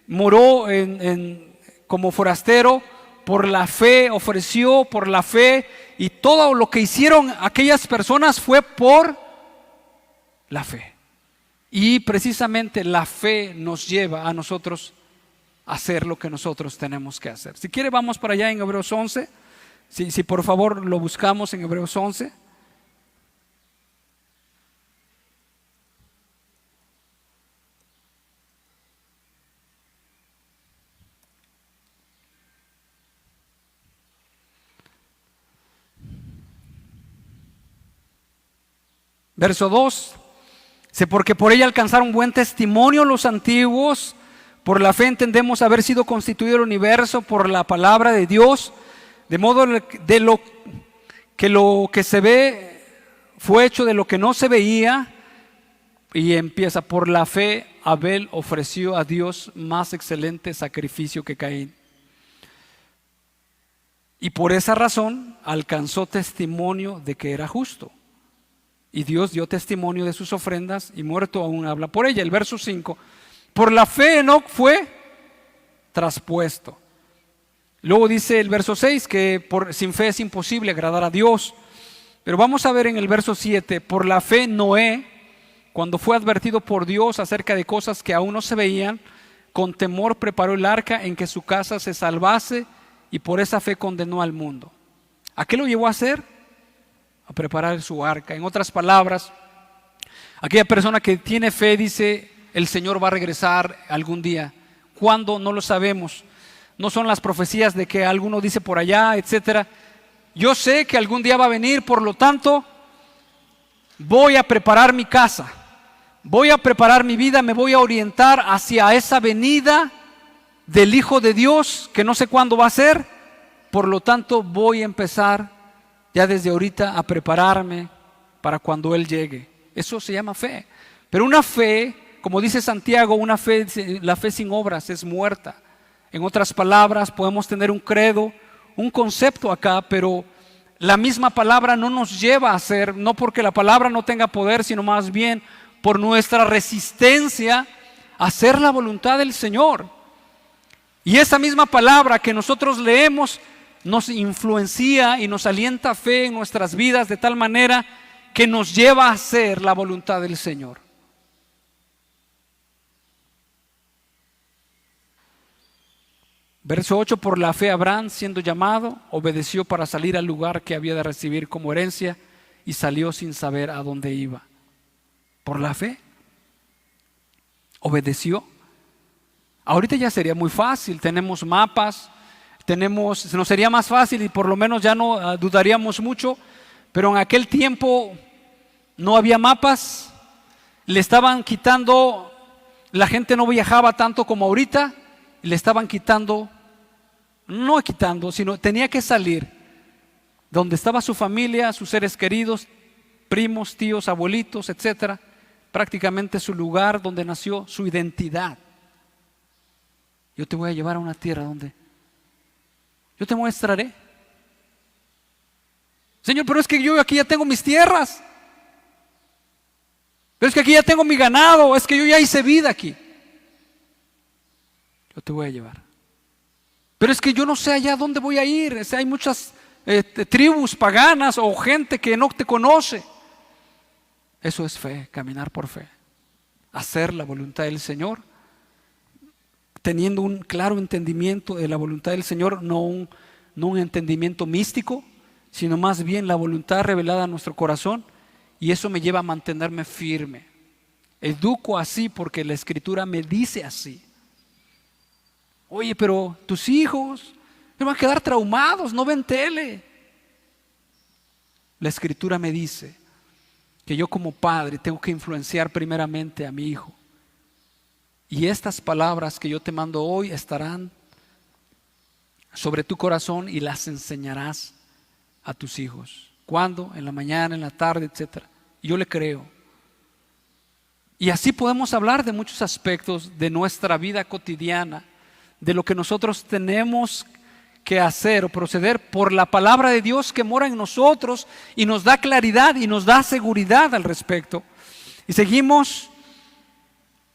moró como forastero, por la fe ofreció, por la fe, y todo lo que hicieron aquellas personas fue por la fe. Y precisamente la fe nos lleva a nosotros a hacer lo que nosotros tenemos que hacer. Si quiere, vamos para allá en Hebreos 11. Si por favor lo buscamos en Hebreos 11. Verso 2. Porque por ella alcanzaron buen testimonio los antiguos. Por la fe entendemos haber sido constituido el universo por la palabra de Dios, de modo de lo que se ve fue hecho de lo que no se veía. Y empieza: por la fe Abel ofreció a Dios más excelente sacrificio que Caín. Y por esa razón alcanzó testimonio de que era justo. Y Dios dio testimonio de sus ofrendas, y muerto aún habla por ella. El verso 5, por la fe Enoc fue traspuesto. Luego dice el verso 6 que sin fe es imposible agradar a Dios. Pero vamos a ver en el verso 7, por la fe Noé, cuando fue advertido por Dios acerca de cosas que aún no se veían, con temor preparó el arca en que su casa se salvase, y por esa fe condenó al mundo. ¿A qué lo llevó a hacer? A preparar su arca. En otras palabras, aquella persona que tiene fe dice: el Señor va a regresar algún día. ¿Cuándo? No lo sabemos. No son las profecías de que alguno dice por allá, etcétera. Yo sé que algún día va a venir, por lo tanto voy a preparar mi casa, voy a preparar mi vida, me voy a orientar hacia esa venida del Hijo de Dios, que no sé cuándo va a ser. Por lo tanto voy a empezar ya desde ahorita a prepararme para cuando Él llegue. Eso se llama fe. Pero una fe, como dice Santiago, la fe sin obras es muerta. En otras palabras, podemos tener un credo, un concepto acá, pero la misma palabra no nos lleva a hacer, no porque la palabra no tenga poder, sino más bien por nuestra resistencia a hacer la voluntad del Señor. Y esa misma palabra que nosotros leemos nos influencia y nos alienta fe en nuestras vidas de tal manera que nos lleva a hacer la voluntad del Señor. Verso 8, por la fe Abraham, siendo llamado, obedeció para salir al lugar que había de recibir como herencia y salió sin saber a dónde iba. Por la fe, obedeció. Ahorita ya sería muy fácil, tenemos mapas, nos sería más fácil y por lo menos ya no dudaríamos mucho, pero en aquel tiempo no había mapas, le estaban quitando, la gente no viajaba tanto como ahorita, le estaban quitando, no quitando, sino tenía que salir donde estaba su familia, sus seres queridos, primos, tíos, abuelitos, etcétera, prácticamente su lugar donde nació, su identidad. Yo te voy a llevar a una tierra donde yo te mostraré. Señor, pero es que yo aquí ya tengo mis tierras, pero es que aquí ya tengo mi ganado, es que yo ya hice vida aquí. Yo te voy a llevar. Pero es que yo no sé allá dónde voy a ir. Hay muchas tribus paganas o gente que no te conoce. Eso es fe, caminar por fe. Hacer la voluntad del Señor, teniendo un claro entendimiento de la voluntad del Señor, no un entendimiento místico, sino más bien la voluntad revelada en nuestro corazón. Y eso me lleva a mantenerme firme. Educo así porque la Escritura me dice así. Oye, pero tus hijos me van a quedar traumados, no ven tele. La Escritura me dice que yo como padre tengo que influenciar primeramente a mi hijo. Y estas palabras que yo te mando hoy estarán sobre tu corazón y las enseñarás a tus hijos. ¿Cuándo? En la mañana, en la tarde, etcétera. Yo le creo. Y así podemos hablar de muchos aspectos de nuestra vida cotidiana, de lo que nosotros tenemos que hacer o proceder por la palabra de Dios que mora en nosotros y nos da claridad y nos da seguridad al respecto. Y seguimos,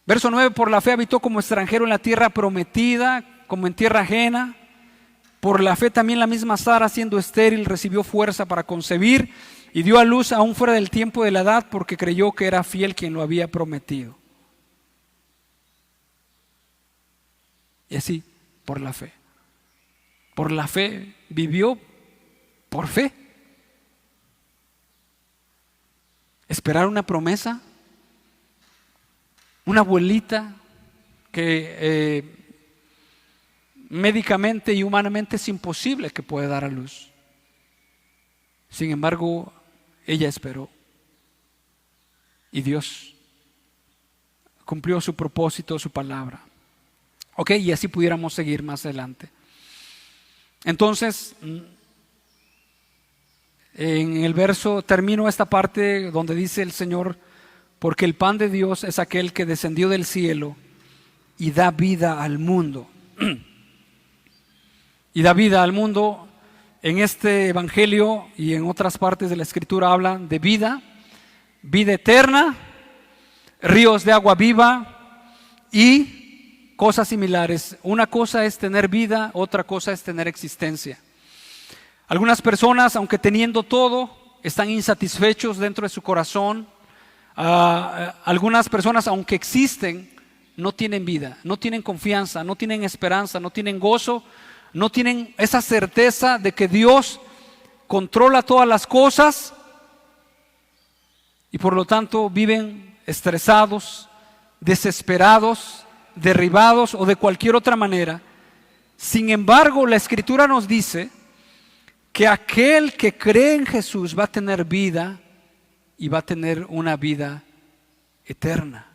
verso 9, por la fe habitó como extranjero en la tierra prometida, como en tierra ajena. Por la fe también la misma Sara, siendo estéril, recibió fuerza para concebir y dio a luz aún fuera del tiempo de la edad, porque creyó que era fiel quien lo había prometido. Y así, por la fe. Por la fe vivió, por fe. Esperar una promesa, una abuelita que médicamente y humanamente es imposible que pueda dar a luz. Sin embargo, ella esperó y Dios cumplió su propósito, su palabra. Ok, y así pudiéramos seguir más adelante. Entonces, en el verso termino esta parte donde dice el Señor, porque el pan de Dios es aquel que descendió del cielo y da vida al mundo. Y da vida al mundo. En este evangelio y en otras partes de la Escritura hablan de vida, vida eterna, ríos de agua viva y cosas similares. Una cosa es tener vida, otra cosa es tener existencia. Algunas personas, aunque teniendo todo, están insatisfechos dentro de su corazón. Algunas personas, aunque existen, no tienen vida, no tienen confianza, no tienen esperanza, no tienen gozo, no tienen esa certeza de que Dios controla todas las cosas y por lo tanto viven estresados, desesperados, derribados o de cualquier otra manera. Sin embargo, la Escritura nos dice que aquel que cree en Jesús va a tener vida y va a tener una vida eterna.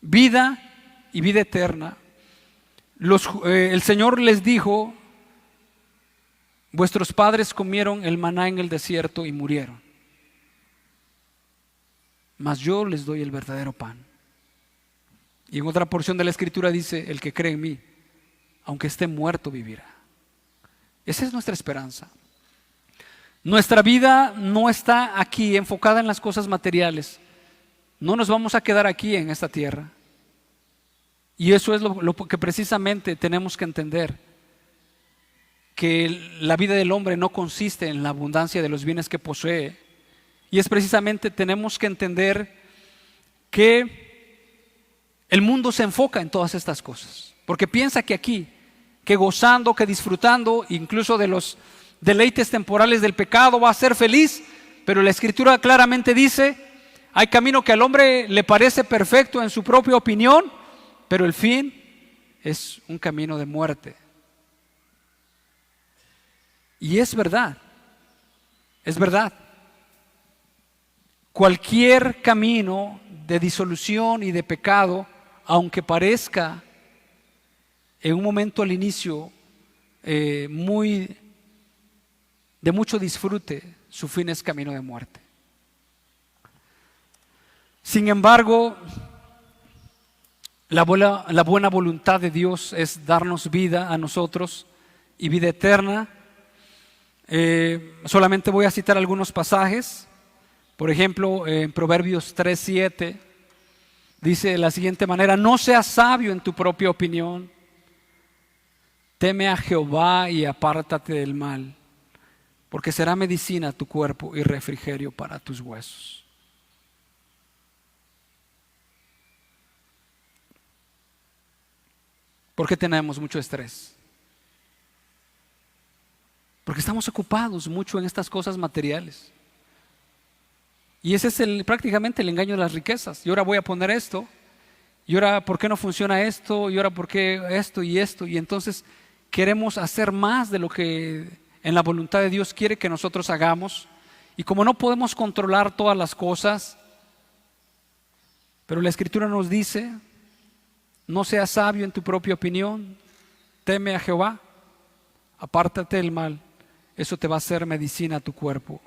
Vida y vida eterna. El Señor les dijo: vuestros padres comieron el maná en el desierto y murieron, mas yo les doy el verdadero pan. Y en otra porción de la Escritura dice: el que cree en mí, aunque esté muerto, vivirá. Esa es nuestra esperanza. Nuestra vida no está aquí enfocada en las cosas materiales. No nos vamos a quedar aquí en esta tierra. Y eso es lo que precisamente tenemos que entender, que la vida del hombre no consiste en la abundancia de los bienes que posee. Y es precisamente, tenemos que entender que el mundo se enfoca en todas estas cosas, porque piensa que aquí que gozando, que disfrutando incluso de los deleites temporales del pecado va a ser feliz, pero la Escritura claramente dice, hay camino que al hombre le parece perfecto en su propia opinión, pero el fin es un camino de muerte. Y es verdad, es verdad. Cualquier camino de disolución y de pecado, aunque parezca en un momento al inicio de mucho disfrute, su fin es camino de muerte. Sin embargo, la buena voluntad de Dios es darnos vida a nosotros y vida eterna. Solamente voy a citar algunos pasajes. Por ejemplo, en Proverbios 3:7 dice de la siguiente manera: no seas sabio en tu propia opinión, teme a Jehová y apártate del mal, porque será medicina a tu cuerpo y refrigerio para tus huesos. ¿Por qué tenemos mucho estrés? Porque estamos ocupados mucho en estas cosas materiales. Y ese es prácticamente el engaño de las riquezas. Y ahora voy a poner esto, y ahora ¿por qué no funciona esto? Y ahora ¿por qué esto y esto? Y entonces queremos hacer más de lo que en la voluntad de Dios quiere que nosotros hagamos. Y como no podemos controlar todas las cosas, pero la Escritura nos dice: no seas sabio en tu propia opinión, teme a Jehová, apártate del mal, eso te va a hacer medicina a tu cuerpo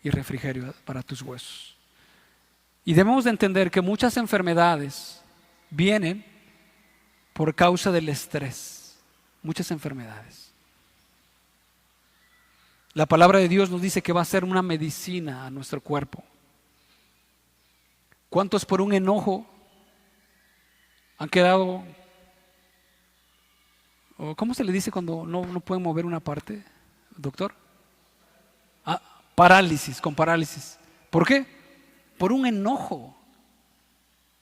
y refrigerio para tus huesos. Y debemos de entender que muchas enfermedades vienen por causa del estrés, muchas enfermedades. La palabra de Dios nos dice que va a ser una medicina a nuestro cuerpo. ¿Cuántos por un enojo han quedado, cómo se le dice cuando no pueden mover una parte, doctor? Parálisis, con parálisis. ¿Por qué? Por un enojo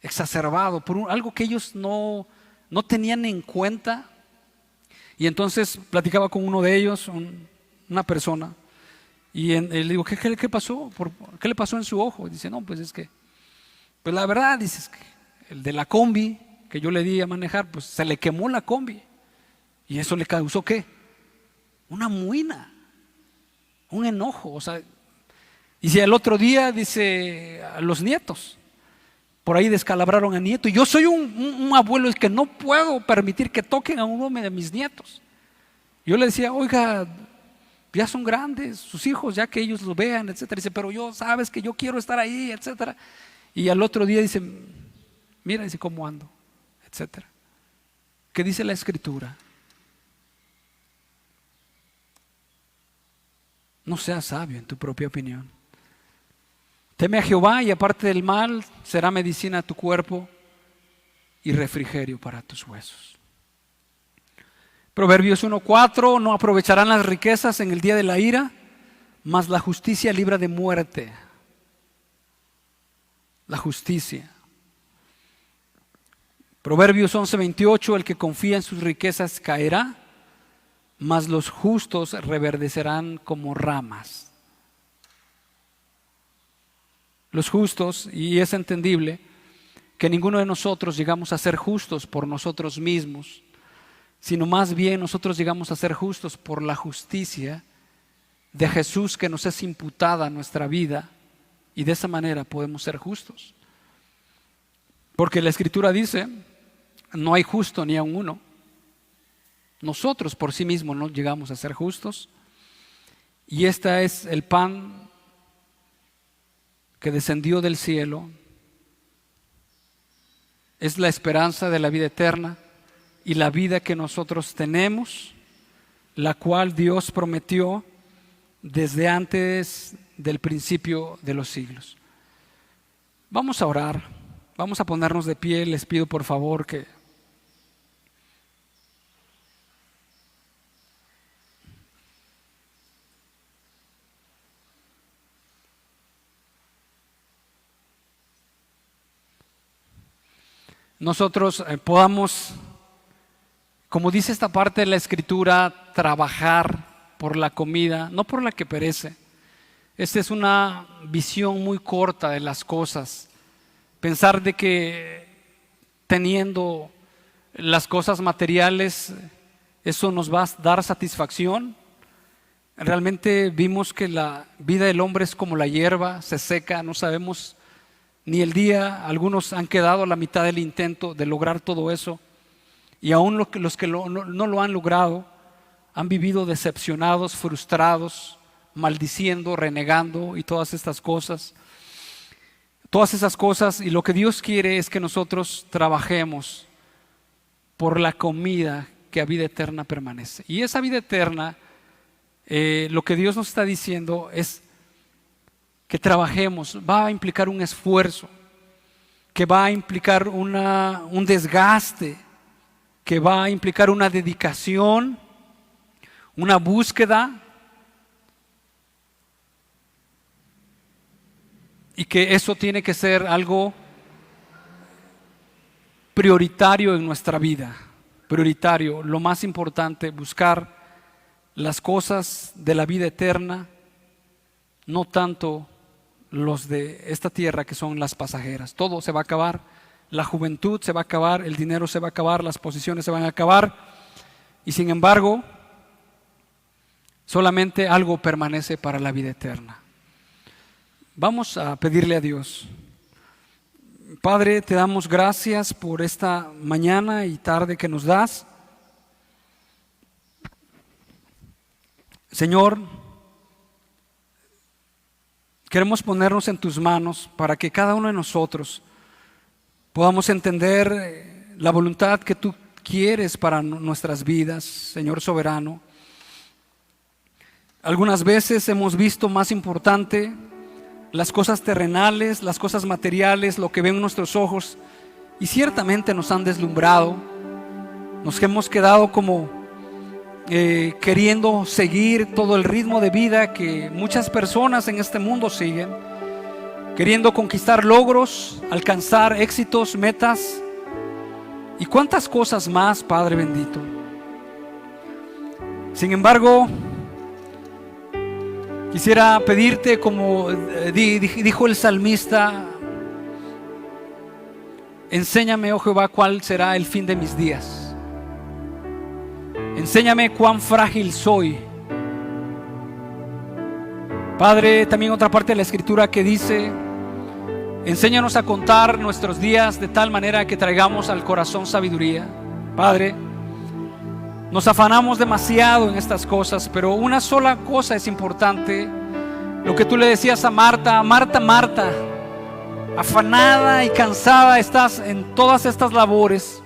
exacerbado, por algo que ellos no tenían en cuenta. Y entonces platicaba con uno de ellos, una persona, y le digo: ¿qué pasó? ¿Qué le pasó en su ojo? Y dice: no, pues es que, pues la verdad, dice, es que el de la combi que yo le di a manejar, pues se le quemó la combi. ¿Y eso le causó qué? Una muina, un enojo. O sea, y si el otro día, dice, a los nietos, por ahí descalabraron a nieto. Y yo soy un abuelo, es que no puedo permitir que toquen a uno de mis nietos. Yo le decía: oiga, ya son grandes sus hijos, ya que ellos lo vean, etcétera. Dice: pero yo, sabes que yo quiero estar ahí, etcétera. Y al otro día dice: mira, dice, cómo ando, etcétera. ¿Qué dice la Escritura? No seas sabio en tu propia opinión. Teme a Jehová y aparte del mal, será medicina a tu cuerpo y refrigerio para tus huesos. Proverbios 1:4: no aprovecharán las riquezas en el día de la ira, mas la justicia libra de muerte. La justicia. Proverbios 11:28: el que confía en sus riquezas caerá, mas los justos reverdecerán como ramas. Los justos, y es entendible que ninguno de nosotros llegamos a ser justos por nosotros mismos, sino más bien nosotros llegamos a ser justos por la justicia de Jesús que nos es imputada a nuestra vida, y de esa manera podemos ser justos. Porque la Escritura dice: no hay justo ni aun uno. Nosotros por sí mismos no llegamos a ser justos, y este es el pan que descendió del cielo, es la esperanza de la vida eterna y la vida que nosotros tenemos, la cual Dios prometió desde antes del principio de los siglos. Vamos a orar, vamos a ponernos de pie. Les pido por favor que nosotros podamos como dice esta parte de la Escritura, trabajar por la comida, no por la que perece. Esta es una visión muy corta de las cosas. Pensar de que teniendo las cosas materiales, eso nos va a dar satisfacción. Realmente vimos que la vida del hombre es como la hierba, se seca, no sabemos ni el día. Algunos han quedado a la mitad del intento de lograr todo eso, y aún los que no lo han logrado han vivido decepcionados, frustrados, maldiciendo, renegando y todas estas cosas. Todas esas cosas, y lo que Dios quiere es que nosotros trabajemos por la comida que a vida eterna permanece. Y esa vida eterna, lo que Dios nos está diciendo es que trabajemos. Va a implicar un esfuerzo, que va a implicar un desgaste, que va a implicar una dedicación, una búsqueda, y que eso tiene que ser algo prioritario en nuestra vida. Prioritario, lo más importante, buscar las cosas de la vida eterna, no tanto los de esta tierra que son las pasajeras. Todo se va a acabar, la juventud se va a acabar, el dinero se va a acabar, las posiciones se van a acabar, y sin embargo solamente algo permanece para la vida eterna. Vamos a pedirle a Dios. Padre, te damos gracias por esta mañana y tarde que nos das. Señor, queremos ponernos en tus manos para que cada uno de nosotros podamos entender la voluntad que tú quieres para nuestras vidas, Señor soberano. Algunas veces hemos visto más importante las cosas terrenales, las cosas materiales, lo que ven nuestros ojos, y ciertamente nos han deslumbrado. Nos hemos quedado como queriendo seguir todo el ritmo de vida que muchas personas en este mundo siguen, queriendo conquistar logros, alcanzar éxitos, metas y cuántas cosas más, Padre bendito. Sin embargo, quisiera pedirte, como dijo el salmista: enséñame, oh Jehová, cuál será el fin de mis días. Enséñame cuán frágil soy. Padre, también otra parte de la Escritura que dice: enséñanos a contar nuestros días de tal manera que traigamos al corazón sabiduría. Padre, nos afanamos demasiado en estas cosas, pero una sola cosa es importante. Lo que tú le decías a Marta: Marta, Marta, afanada y cansada estás en todas estas labores,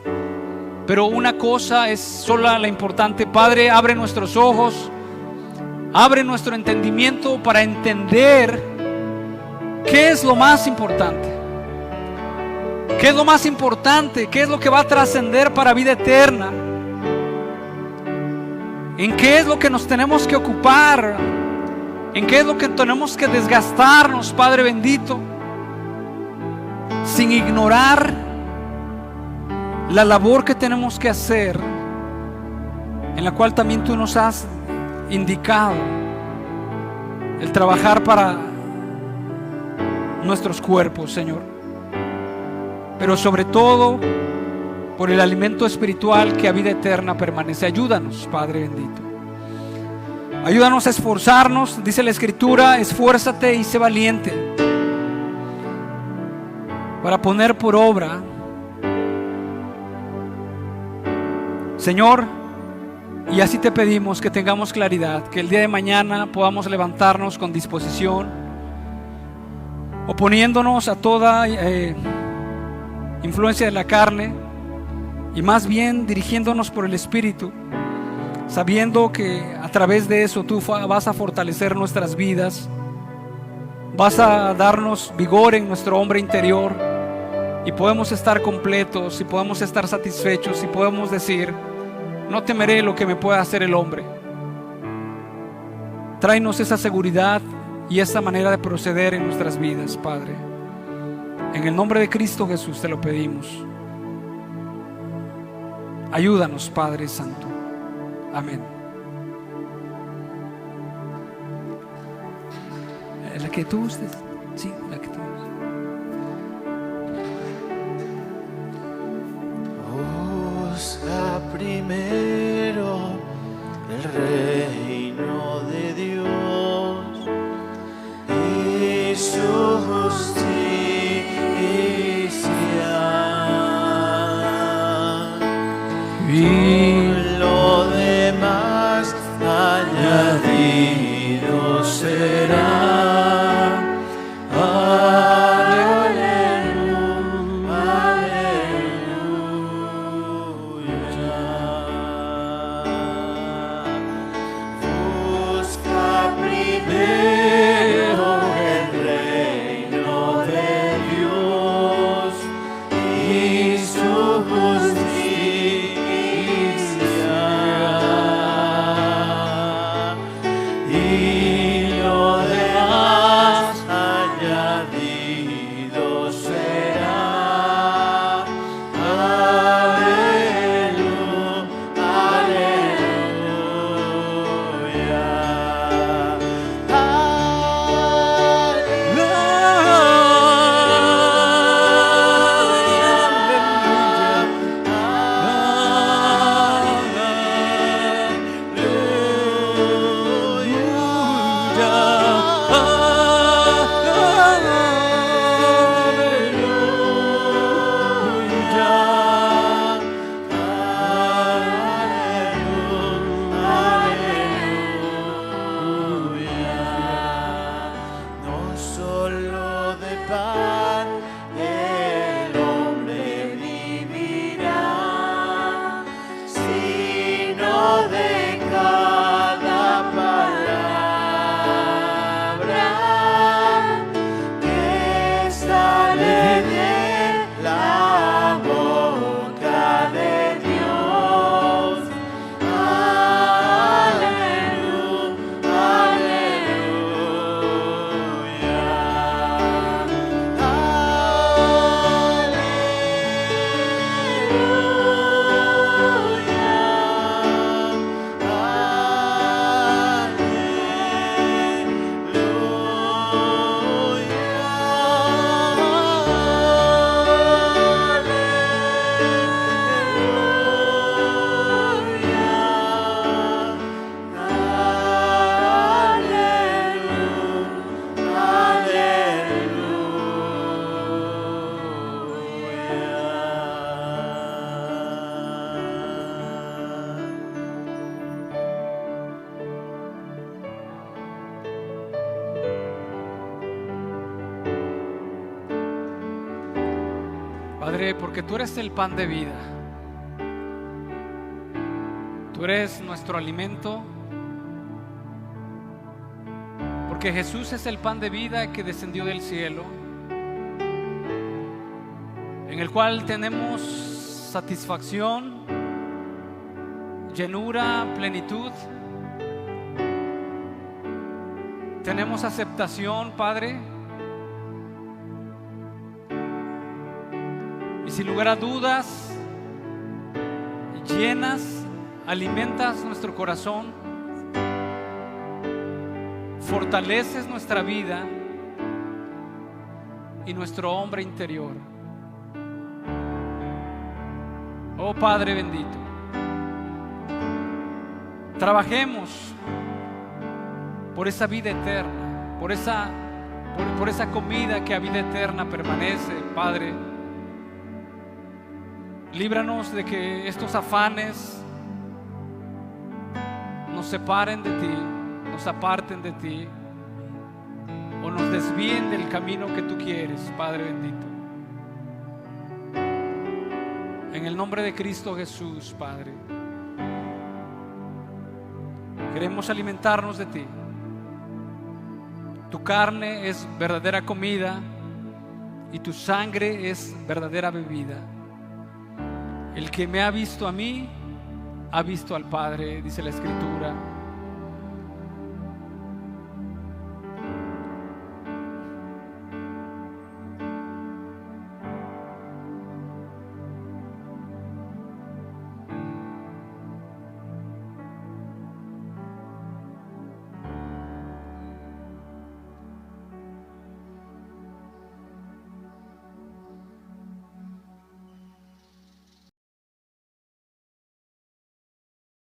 pero una cosa es sola la importante. Padre, abre nuestros ojos, abre nuestro entendimiento para entender qué es lo más importante. ¿Qué es lo más importante? ¿Qué es lo que va a trascender para vida eterna? ¿En qué es lo que nos tenemos que ocupar? ¿En qué es lo que tenemos que desgastarnos, Padre bendito? Sin ignorar la labor que tenemos que hacer, en la cual también tú nos has indicado, el trabajar para nuestros cuerpos, Señor, pero sobre todo por el alimento espiritual que a vida eterna permanece. Ayúdanos, Padre bendito. Ayúdanos a esforzarnos. Dice la Escritura: esfuérzate y sé valiente para poner por obra. Señor, y así te pedimos que tengamos claridad, que el día de mañana podamos levantarnos con disposición, oponiéndonos a toda influencia de la carne, y más bien dirigiéndonos por el Espíritu, sabiendo que a través de eso tú vas a fortalecer nuestras vidas, vas a darnos vigor en nuestro hombre interior, y podemos estar completos, y podemos estar satisfechos, y podemos decir: no temeré lo que me pueda hacer el hombre. Tráenos esa seguridad y esa manera de proceder en nuestras vidas, Padre. En el nombre de Cristo Jesús te lo pedimos. Ayúdanos, Padre Santo. Amén. La que tú gustes. Sí, la que tú gustes. Busca primero el reino de Dios y su justicia, y lo demás añadido será. Padre, porque tú eres el pan de vida. Tú eres nuestro alimento. Porque Jesús es el pan de vida que descendió del cielo, en el cual tenemos satisfacción, llenura, plenitud. Tenemos aceptación, Padre. Y sin lugar a dudas, llenas, alimentas nuestro corazón, fortaleces nuestra vida y nuestro hombre interior. Oh Padre bendito, trabajemos por esa vida eterna, por esa comida que a vida eterna permanece, Padre. Líbranos de que estos afanes nos separen de ti, nos aparten de ti o nos desvíen del camino que tú quieres, Padre bendito. En el nombre de Cristo Jesús, Padre, queremos alimentarnos de ti. Tu carne es verdadera comida y tu sangre es verdadera bebida. El que me ha visto a mí, ha visto al Padre, dice la Escritura.